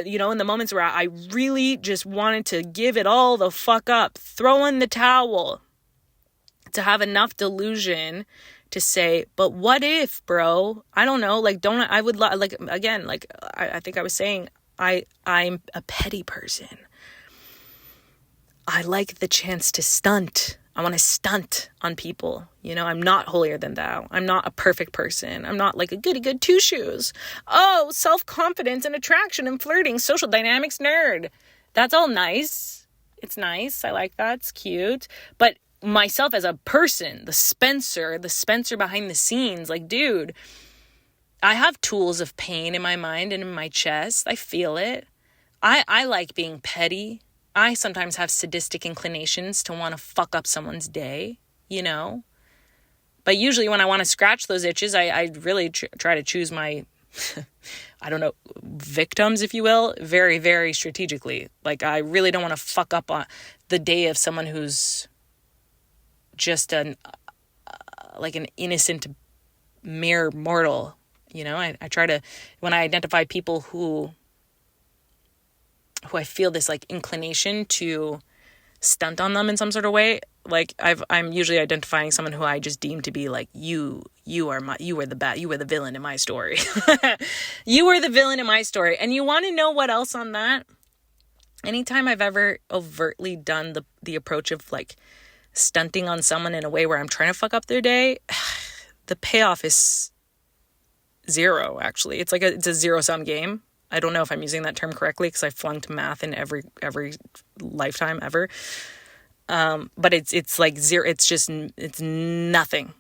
you know, in the moments where I really just wanted to give it all the fuck up, throw in the towel, to have enough delusion to say, but what if, bro? I don't know. Like, I think I was saying, I'm a petty person. I like the chance to stunt. I want to stunt on people. You know, I'm not holier than thou. I'm not a perfect person. I'm not like a goody good two shoes. Oh, self-confidence and attraction and flirting, social dynamics nerd. That's all nice. It's nice. I like that. It's cute. But myself as a person, the Spencer behind the scenes, like, dude, I have tools of pain in my mind and in my chest. I feel it. I like being petty. I sometimes have sadistic inclinations to want to fuck up someone's day, you know? But usually when I want to scratch those itches, I really try to choose my, I don't know, victims, if you will, very, very strategically. Like, I really don't want to fuck up on the day of someone who's just an innocent mere mortal. You know, I try to, when I identify people who I feel this like inclination to stunt on them in some sort of way, like I'm usually identifying someone who I just deem to be like, you were the villain in my story. You were the villain in my story. And you want to know what else on that? Anytime I've ever overtly done the approach of like stunting on someone in a way where I'm trying to fuck up their day, the payoff is zero, actually. It's a zero-sum game. I don't know if I'm using that term correctly because I flunked math in every lifetime ever. But it's like zero. It's nothing.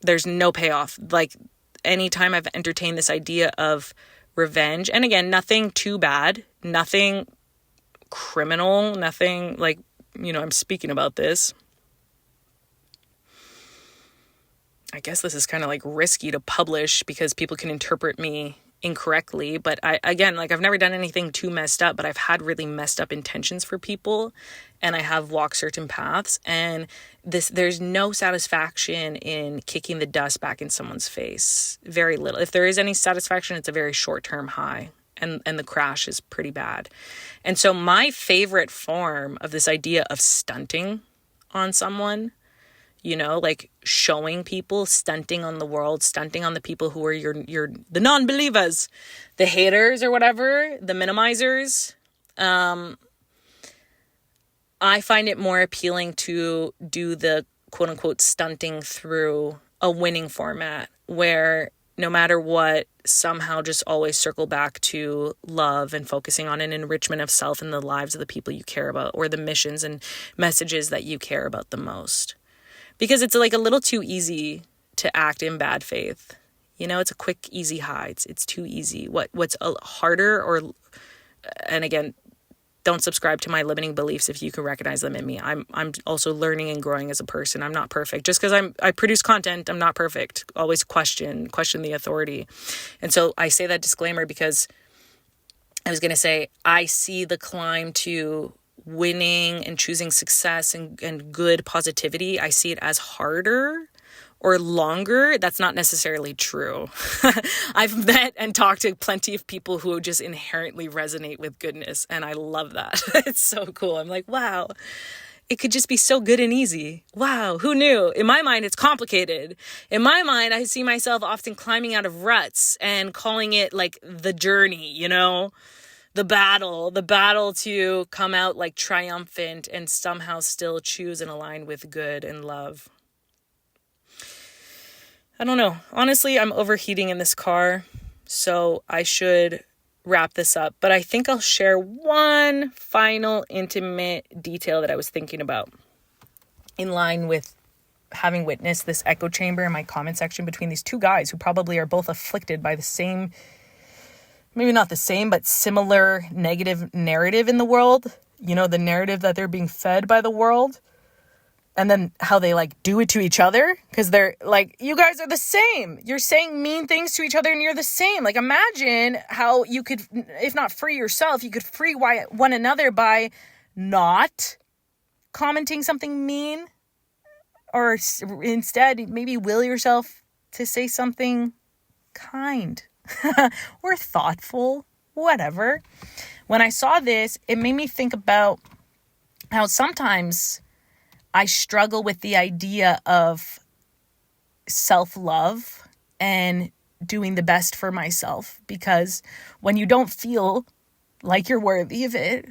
There's no payoff. Like, anytime I've entertained this idea of revenge, and again, nothing too bad, nothing criminal, nothing like, you know, I'm speaking about this. I guess this is kind of like risky to publish because people can interpret me incorrectly, but I've never done anything too messed up, but I've had really messed up intentions for people, and I have walked certain paths, and there's no satisfaction in kicking the dust back in someone's face. Very little. If there is any satisfaction, it's a very short-term high, and the crash is pretty bad. And so my favorite form of this idea of stunting on someone, you know, like showing people, stunting on the world, stunting on the people who are the non-believers, the haters or whatever, the minimizers. I find it more appealing to do the quote unquote stunting through a winning format where no matter what, somehow just always circle back to love and focusing on an enrichment of self and the lives of the people you care about, or the missions and messages that you care about the most. Because it's like a little too easy to act in bad faith. You know, it's a quick, easy high. It's too easy. What's harder, and again, don't subscribe to my limiting beliefs if you can recognize them in me. I'm also learning and growing as a person. I'm not perfect. Just because I produce content, I'm not perfect. Always question the authority. And so I say that disclaimer because I was going to say, I see the climb to winning and choosing success and good positivity. I see it as harder or longer, that's not necessarily true. I've met and talked to plenty of people who just inherently resonate with goodness, and I love that. It's so cool. I'm like, wow, it could just be so good and easy. Wow, who knew? In my mind, it's complicated. In my mind, I see myself often climbing out of ruts and calling it like the journey, the battle to come out like triumphant and somehow still choose and align with good and love. I don't know. Honestly, I'm overheating in this car, so I should wrap this up. But I think I'll share one final intimate detail that I was thinking about in line with having witnessed this echo chamber in my comment section between these two guys who probably are both afflicted by the same, maybe not the same, but similar negative narrative in the world. The narrative that they're being fed by the world. And then how they like do it to each other. Because they're like, you guys are the same. You're saying mean things to each other and you're the same. Like, imagine how you could, if not free yourself, you could free one another by not commenting something mean. Or instead, maybe will yourself to say something kind or thoughtful, whatever. When I saw this, it made me think about how sometimes I struggle with the idea of self-love and doing the best for myself, because when you don't feel like you're worthy of it,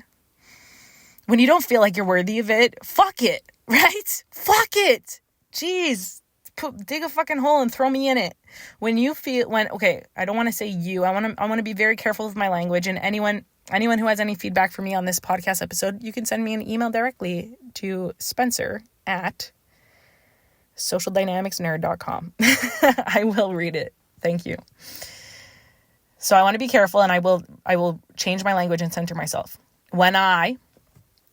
fuck it, right? Fuck it. Jeez, dig a fucking hole and throw me in it. I don't want to say you. I want to be very careful with my language, and anyone who has any feedback for me on this podcast episode, you can send me an email directly to spencer@socialdynamicsnerd.com. I will read it. Thank you. So I want to be careful, and I will change my language and center myself. When I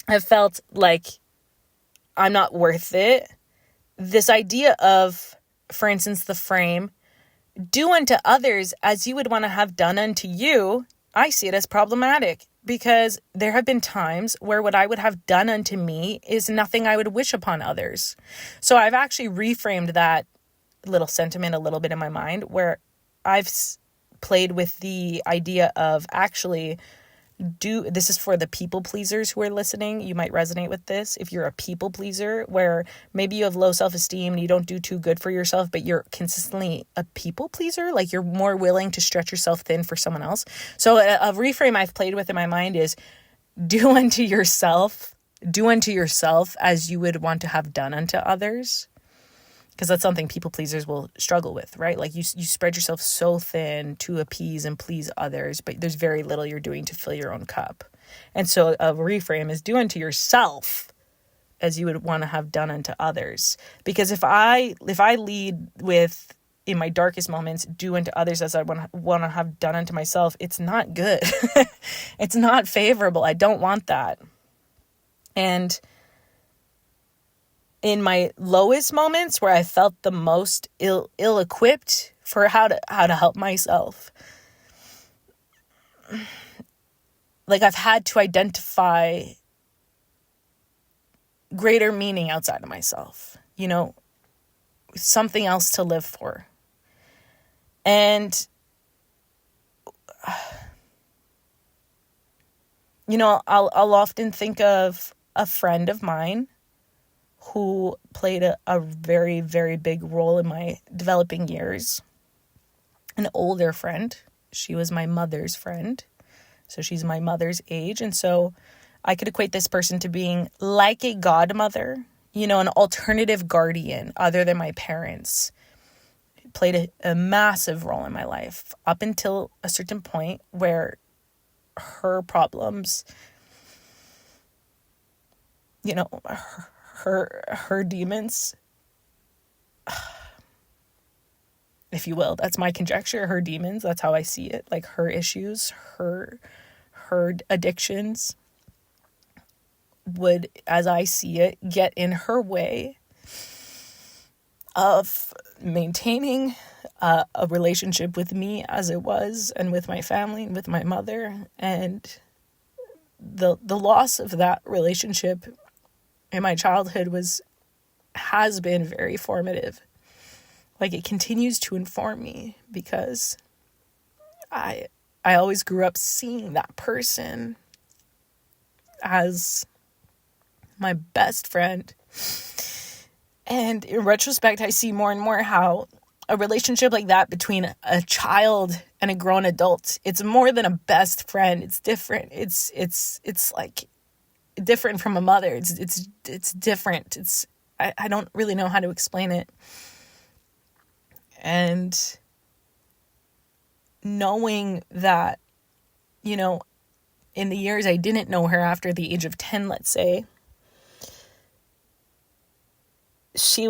have felt like I'm not worth it, this idea of, for instance, the frame, do unto others as you would want to have done unto you, I see it as problematic, because there have been times where what I would have done unto me is nothing I would wish upon others. So I've actually reframed that little sentiment a little bit in my mind, where I've played with the idea of actually this is for the people pleasers who are listening. You might resonate with this. If you're a people pleaser, where maybe you have low self-esteem and you don't do too good for yourself, but you're consistently a people pleaser, like you're more willing to stretch yourself thin for someone else. So a reframe I've played with in my mind is do unto yourself as you would want to have done unto others. Because that's something people pleasers will struggle with, right? Like you spread yourself so thin to appease and please others, but there's very little you're doing to fill your own cup. And so a reframe is do unto yourself as you would want to have done unto others. Because if I lead with, in my darkest moments, do unto others as I want to have done unto myself, it's not good. It's not favorable. I don't want that. And in my lowest moments, where I felt the most ill-equipped for how to help myself, like I've had to identify greater meaning outside of myself, something else to live for. And I'll often think of a friend of mine who played a very, very big role in my developing years. An older friend. She was my mother's friend. So she's my mother's age. And so I could equate this person to being like a godmother, an alternative guardian other than my parents. Played a massive role in my life up until a certain point where her problems, her demons, if you will, that's my conjecture, her demons, that's how I see it, like her issues, her addictions would, as I see it, get in her way of maintaining a relationship with me as it was, and with my family and with my mother. And the loss of that relationship in my childhood has been very formative. Like, it continues to inform me because I always grew up seeing that person as my best friend. And in retrospect, I see more and more how a relationship like that between a child and a grown adult, it's more than a best friend. It's different. It's like different from a mother. It's different. I don't really know how to explain it. And knowing that, you know, in the years I didn't know her after the age of 10, let's say, she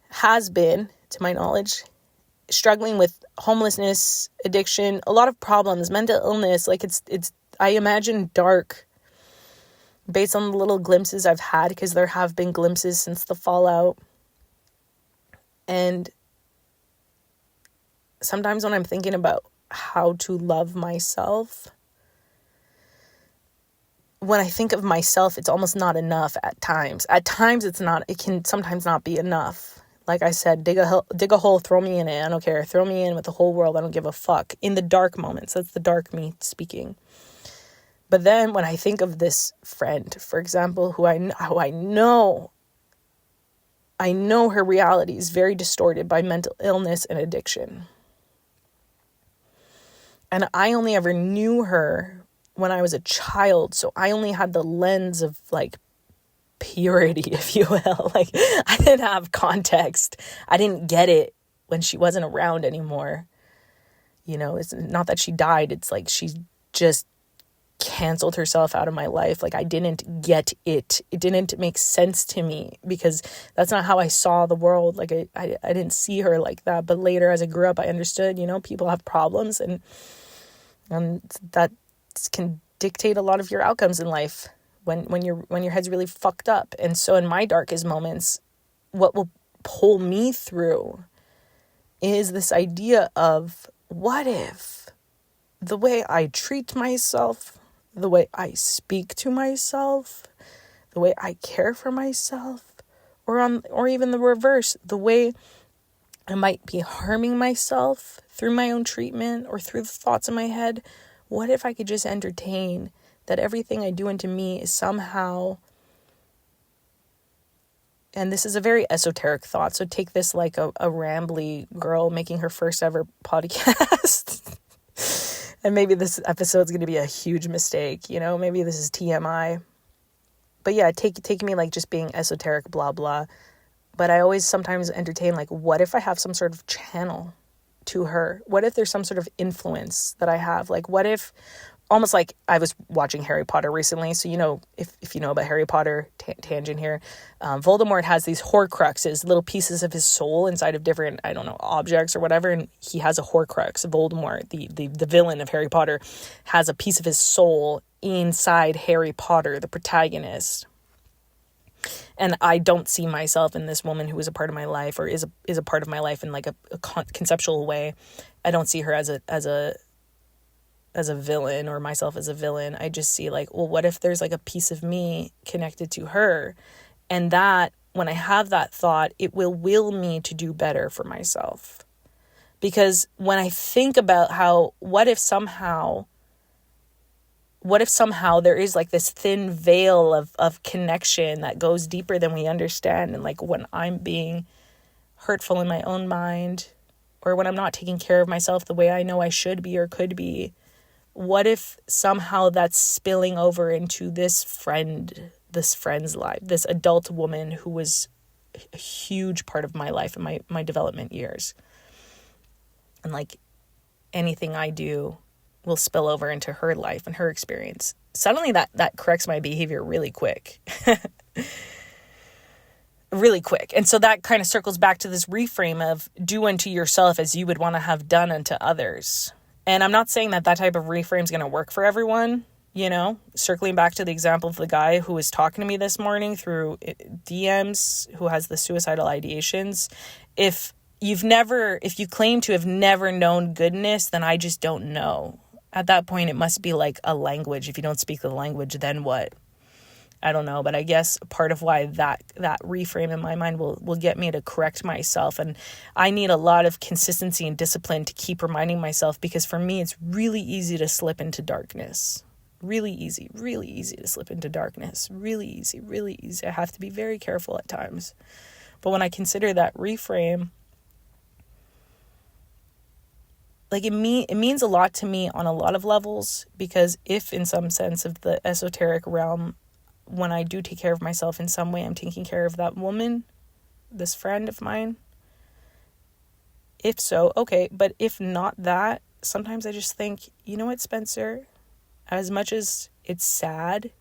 has been, to my knowledge, struggling with homelessness, addiction, a lot of problems, mental illness. Like, it's I imagine dark based on the little glimpses I've had, because there have been glimpses since the fallout. And sometimes when I'm thinking about how to love myself, when I think of myself, it's almost not enough at times. At times it can sometimes not be enough. Like I said, dig a hole, throw me in it. I don't care. Throw me in with the whole world. I don't give a fuck. In the dark moments, that's the dark me speaking. But then when I think of this friend, for example, who I know her reality is very distorted by mental illness and addiction. And I only ever knew her when I was a child, so I only had the lens of, like, purity, if you will. Like, I didn't have context. I didn't get it when she wasn't around anymore. You know, it's not that she died. It's like she just canceled herself out of my life. Like, I didn't get it. It didn't make sense to me because that's not how I saw the world. Like, I didn't see her like that. But later, as I grew up, I understood, you know, people have problems, and that can dictate a lot of your outcomes in life when your head's really fucked up. And so in my darkest moments, what will pull me through is this idea of, what if the way I treat myself, the way I speak to myself, the way I care for myself, or even the reverse, the way I might be harming myself through my own treatment or through the thoughts in my head, what if I could just entertain that everything I do into me is somehow, and this is a very esoteric thought, so take this like a rambly girl making her first ever podcast. And maybe this episode's going to be a huge mistake, you know, maybe this is TMI. But yeah, take me like just being esoteric, blah, blah. But I always sometimes entertain, like, what if I have some sort of channel to her? What if there's some sort of influence that I have? Like, what if, almost like I was watching Harry Potter recently. So, you know, if you know about Harry Potter, tangent here, Voldemort has these Horcruxes, little pieces of his soul inside of different, I don't know, objects or whatever. And he has a Horcrux. Voldemort, the villain of Harry Potter, has a piece of his soul inside Harry Potter, the protagonist. And I don't see myself in this woman who is a part of my life, or is a part of my life in like a conceptual way. I don't see her as a villain, or myself as a villain. I just see like, well, what if there's like a piece of me connected to her? And that, when I have that thought, it will me to do better for myself. Because when I think about how, what if somehow there is like this thin veil of connection that goes deeper than we understand. And like, when I'm being hurtful in my own mind, or when I'm not taking care of myself the way I know I should be or could be, what if somehow that's spilling over into this friend's life, this adult woman who was a huge part of my life and my development years. And like, anything I do will spill over into her life and her experience. Suddenly that corrects my behavior really quick. Really quick. And so that kind of circles back to this reframe of do unto yourself as you would want to have done unto others. And I'm not saying that type of reframe is going to work for everyone, you know, circling back to the example of the guy who was talking to me this morning through DMs, who has the suicidal ideations. If you claim to have never known goodness, then I just don't know. At that point, it must be like a language. If you don't speak the language, then what? I don't know, but I guess part of why that reframe in my mind will get me to correct myself. And I need a lot of consistency and discipline to keep reminding myself, because for me, it's really easy to slip into darkness. Really easy to slip into darkness. Really easy. I have to be very careful at times. But when I consider that reframe, like it means a lot to me on a lot of levels, because if in some sense of the esoteric realm, when I do take care of myself in some way, I'm taking care of that woman, this friend of mine. If so, okay. But if not that, sometimes I just think, you know what, Spencer, as much as it's sad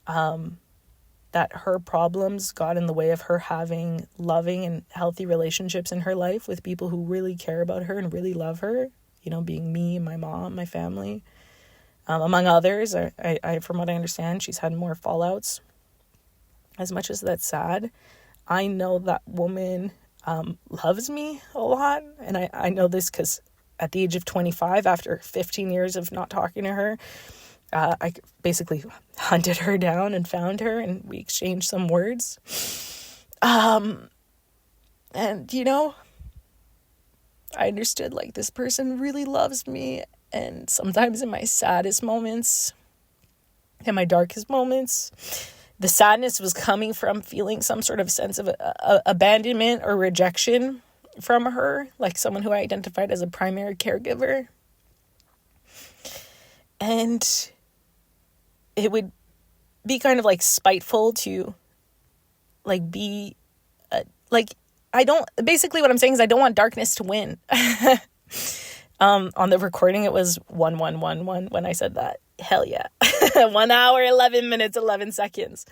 that her problems got in the way of her having loving and healthy relationships in her life with people who really care about her and really love her, being me, my mom, my family, among others. I from what I understand, she's had more fallouts. As much as that's sad, I know that woman loves me a lot. And I know this because at the age of 25, after 15 years of not talking to her, I basically hunted her down and found her, and we exchanged some words. And, I understood, like, this person really loves me. And sometimes in my saddest moments, in my darkest moments, the sadness was coming from feeling some sort of sense of abandonment or rejection from her, like someone who I identified as a primary caregiver. And it would be kind of like spiteful to like be basically what I'm saying is I don't want darkness to win. On the recording, it was 1111 when I said that. Hell yeah. 1 hour, 11 minutes, 11 seconds.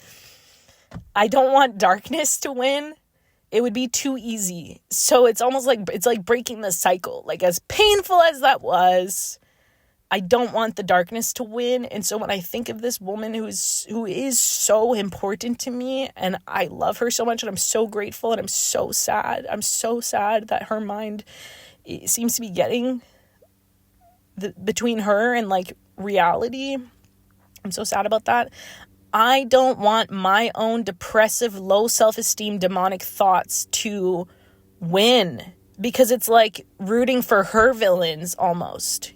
I don't want darkness to win. It would be too easy. So it's almost like, it's like breaking the cycle. Like, as painful as that was, I don't want the darkness to win. And so when I think of this woman who is so important to me, and I love her so much, and I'm so grateful, and I'm so sad that her mind seems to be getting between her and like reality. I'm so sad about that. I don't want my own depressive, low self-esteem, demonic thoughts to win, because it's like rooting for her villains almost,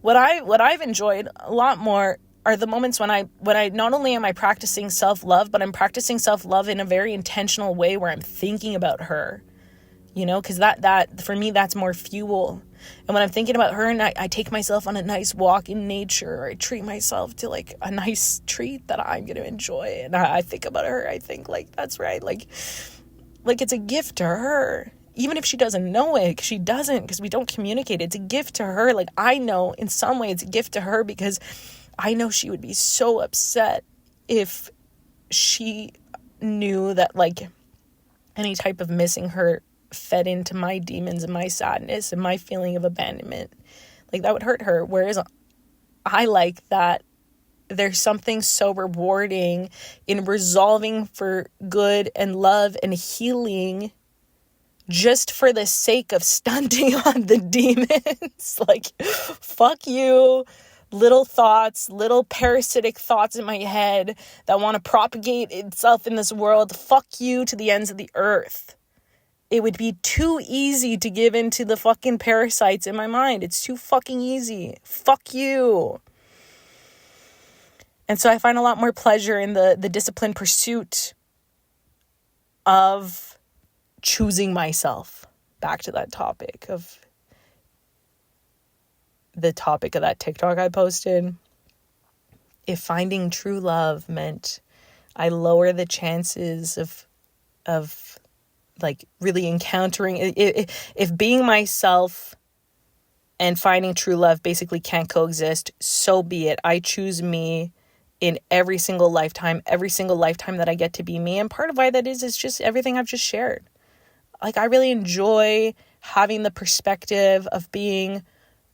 What I've enjoyed a lot more are the moments when I not only am I practicing self-love, but I'm practicing self-love in a very intentional way where I'm thinking about her, because that for me, that's more fuel. And when I'm thinking about her, and I take myself on a nice walk in nature, or I treat myself to like a nice treat that I'm going to enjoy, and I think about her, I think like, that's right. Like it's a gift to her. Even if she doesn't know it, because she doesn't, because we don't communicate, it's a gift to her. Like, I know in some way it's a gift to her, because I know she would be so upset if she knew that like any type of missing her fed into my demons and my sadness and my feeling of abandonment. Like, that would hurt her. Whereas I like that there's something so rewarding in resolving for good and love and healing just for the sake of stunting on the demons. Like, fuck you, little thoughts, little parasitic thoughts in my head that want to propagate itself in this world. Fuck you to the ends of the earth. It would be too easy to give in to the fucking parasites in my mind. It's too fucking easy. Fuck you. And so I find a lot more pleasure in the disciplined pursuit of choosing myself. Back to that topic of that TikTok I posted. If finding true love meant I lower the chances of like really encountering, if being myself and finding true love basically can't coexist, so be it. I choose me in every single lifetime that I get to be me. And part of why that is just everything I've just shared. Like, I really enjoy having the perspective of being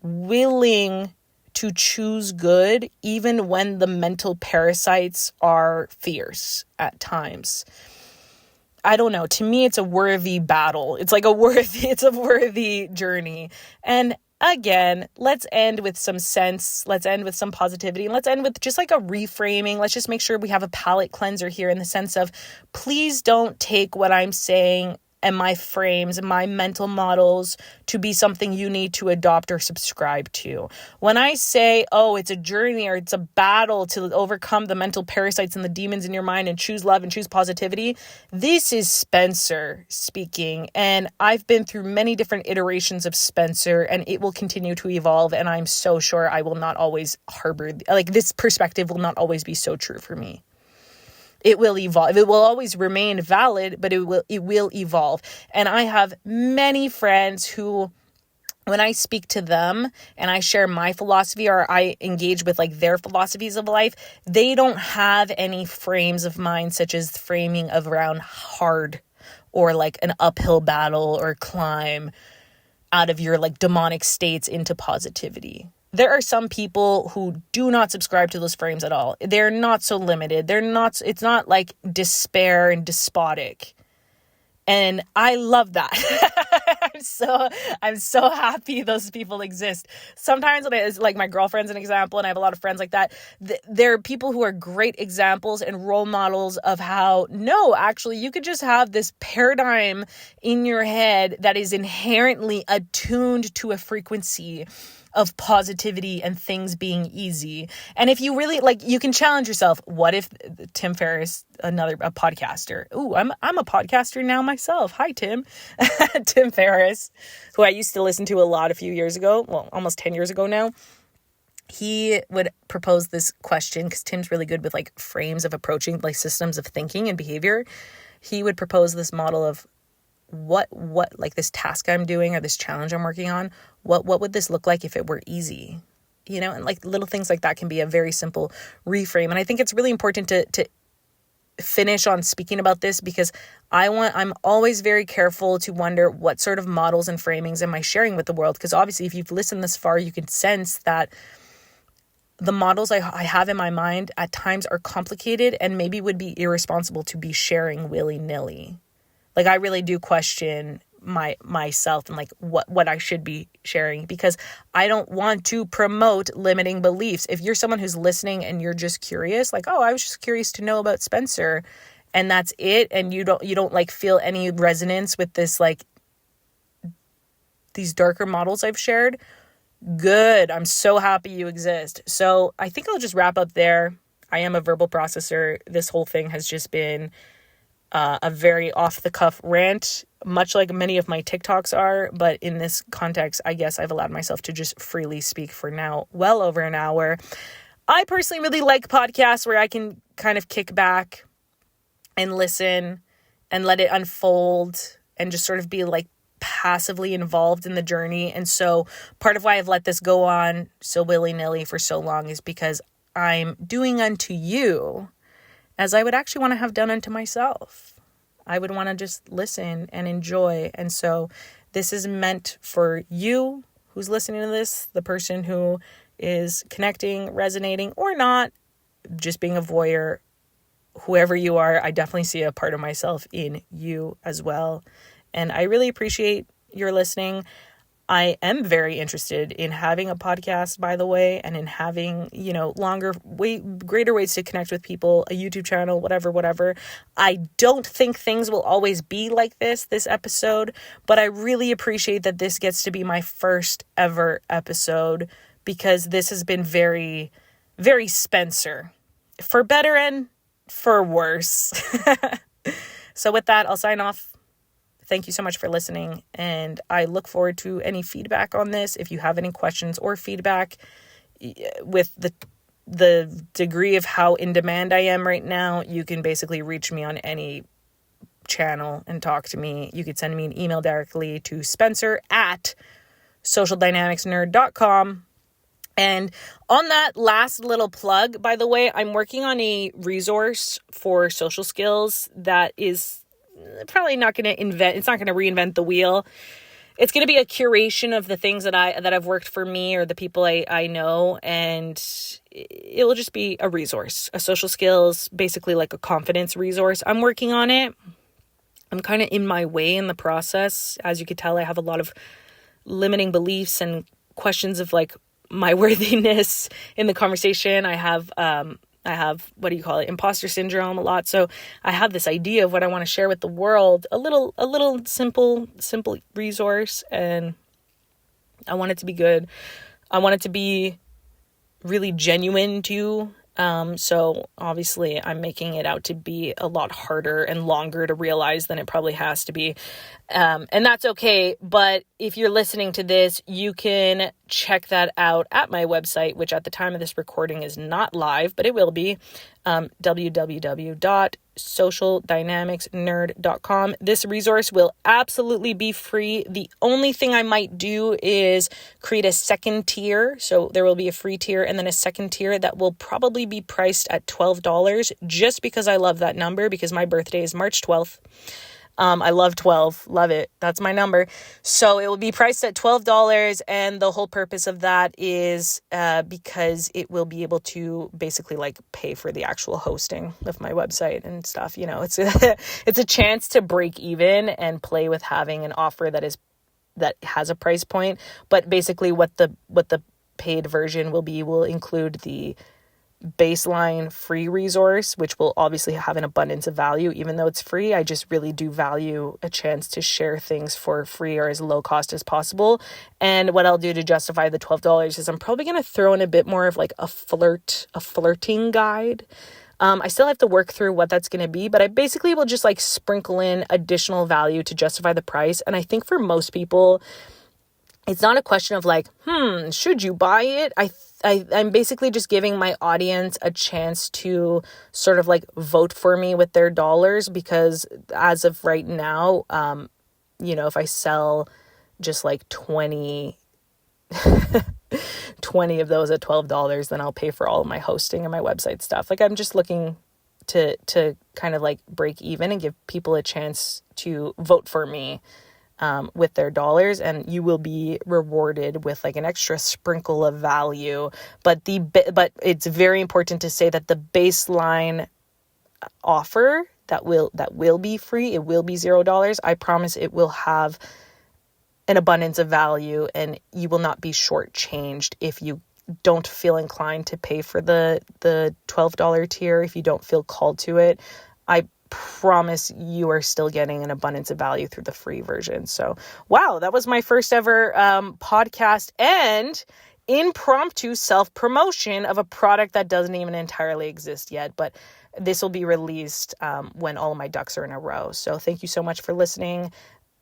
willing to choose good, even when the mental parasites are fierce at times. I don't know. To me, it's a worthy battle. It's a worthy journey. And again, let's end with some sense. Let's end with some positivity. And let's end with just like a reframing. Let's just make sure we have a palate cleanser here in the sense of, please don't take what I'm saying and my frames and my mental models to be something you need to adopt or subscribe to. When I say, oh, it's a journey or it's a battle to overcome the mental parasites and the demons in your mind and choose love and choose positivity, this is Spencer speaking. And I've been through many different iterations of Spencer, and it will continue to evolve. And I'm so sure I will not always harbor, like, this perspective will not always be so true for me. It will evolve. It will always remain valid, but it will evolve. And I have many friends who, when I speak to them and I share my philosophy or I engage with like their philosophies of life, they don't have any frames of mind, such as framing of around hard or like an uphill battle or climb out of your like demonic states into positivity. There are some people who do not subscribe to those frames at all. They're not so limited. It's not like despair and despotic. And I love that. I'm so happy those people exist. Sometimes when it's like my girlfriend's an example, and I have a lot of friends like that. There are people who are great examples and role models of how, no, actually, you could just have this paradigm in your head that is inherently attuned to a frequency of positivity and things being easy. And if you really like, you can challenge yourself. What if Tim Ferriss, a podcaster? Ooh, I'm a podcaster now myself. Hi, Tim. Tim Ferriss, who I used to listen to a lot a few years ago. Well, almost 10 years ago now. He would propose this question, because Tim's really good with like frames of approaching like systems of thinking and behavior. He would propose this model of what like this task I'm doing or this challenge I'm working on, what would this look like if it were easy? You know, and like little things like that can be a very simple reframe. And I think it's really important to finish on speaking about this, because I'm always very careful to wonder what sort of models and framings am I sharing with the world? Because obviously if you've listened this far, you can sense that the models I have in my mind at times are complicated and maybe would be irresponsible to be sharing willy-nilly. Like, I really do question myself and like what I should be sharing, because I don't want to promote limiting beliefs. If you're someone who's listening and you're just curious, like, oh, I was just curious to know about Spencer, and that's it, and you don't like feel any resonance with this, like these darker models I've shared, good. I'm so happy you exist. So I think I'll just wrap up there. I am a verbal processor. This whole thing has just been a very off-the-cuff rant, much like many of my TikToks are. But in this context, I guess I've allowed myself to just freely speak for now well over an hour. I personally really like podcasts where I can kind of kick back and listen and let it unfold and just sort of be like passively involved in the journey. And so part of why I've let this go on so willy-nilly for so long is because I'm doing unto you as I would actually want to have done unto myself. I would want to just listen and enjoy. And so this is meant for you who's listening to this, the person who is connecting, resonating, or not, just being a voyeur, whoever you are. I definitely see a part of myself in you as well. And I really appreciate your listening. I am very interested in having a podcast, by the way, and in having, greater ways to connect with people, a YouTube channel, whatever. I don't think things will always be like this episode, but I really appreciate that this gets to be my first ever episode, because this has been very, very Spencer, for better and for worse. So with that, I'll sign off. Thank you so much for listening, and I look forward to any feedback on this. If you have any questions or feedback with the degree of how in demand I am right now, you can basically reach me on any channel and talk to me. You could send me an email directly to spencer@socialdynamicsnerd.com. And on that last little plug, by the way, I'm working on a resource for social skills that is probably not going to it's not going to reinvent the wheel. It's going to be a curation of the things that have worked for me or the people I know, and it will just be a resource, a social skills, basically like a confidence resource. I'm working on it. I'm kind of in my way in the process. As you could tell, I have a lot of limiting beliefs and questions of like my worthiness in the conversation. I have, what do you call it? Imposter syndrome a lot. So I have this idea of what I want to share with the world, a little simple resource. And I want it to be good. I want it to be really genuine too. So obviously I'm making it out to be a lot harder and longer to realize than it probably has to be. And that's okay. But if you're listening to this, you can check that out at my website, which at the time of this recording is not live, but it will be, www.socialdynamicsnerd.com. This resource will absolutely be free. The only thing I might do is create a second tier. So there will be a free tier and then a second tier that will probably be priced at $12, just because I love that number, because my birthday is March 12th. I love 12. Love it. That's my number. So it will be priced at $12. And the whole purpose of that is because it will be able to basically like pay for the actual hosting of my website and stuff. You know, it's it's a chance to break even and play with having an offer that has a price point. But basically what the paid version will include the baseline free resource, which will obviously have an abundance of value. Even though it's free, I just really do value a chance to share things for free or as low cost as possible. And what I'll do to justify the $12 is I'm probably going to throw in a bit more of like a flirting guide. I still have to work through what that's going to be, but I basically will just like sprinkle in additional value to justify the price. And I think for most people, it's not a question of like, should you buy it? I'm basically just giving my audience a chance to sort of like vote for me with their dollars, because as of right now, if I sell just like 20 of those at $12, then I'll pay for all of my hosting and my website stuff. Like I'm just looking to kind of like break even and give people a chance to vote for me with their dollars, and you will be rewarded with like an extra sprinkle of value. But it's very important to say that the baseline offer that will be free, it will be $0. I promise it will have an abundance of value, and you will not be shortchanged if you don't feel inclined to pay for the $12 tier. If you don't feel called to it, I promise you are still getting an abundance of value through the free version. So, wow, that was my first ever podcast and impromptu self-promotion of a product that doesn't even entirely exist yet. But this will be released when all of my ducks are in a row. So thank you so much for listening.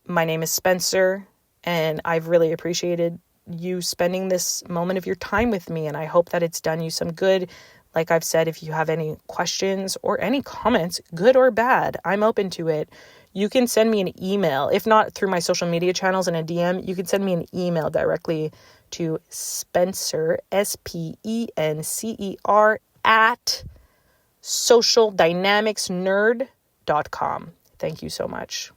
My name is Spencer, and I've really appreciated you spending this moment of your time with me, and I hope that it's done you some good. Like I've said, if you have any questions or any comments, good or bad, I'm open to it. You can send me an email. If not through my social media channels in a DM, you can send me an email directly to Spencer, SPENCER, at socialdynamicsnerd.com. Thank you so much.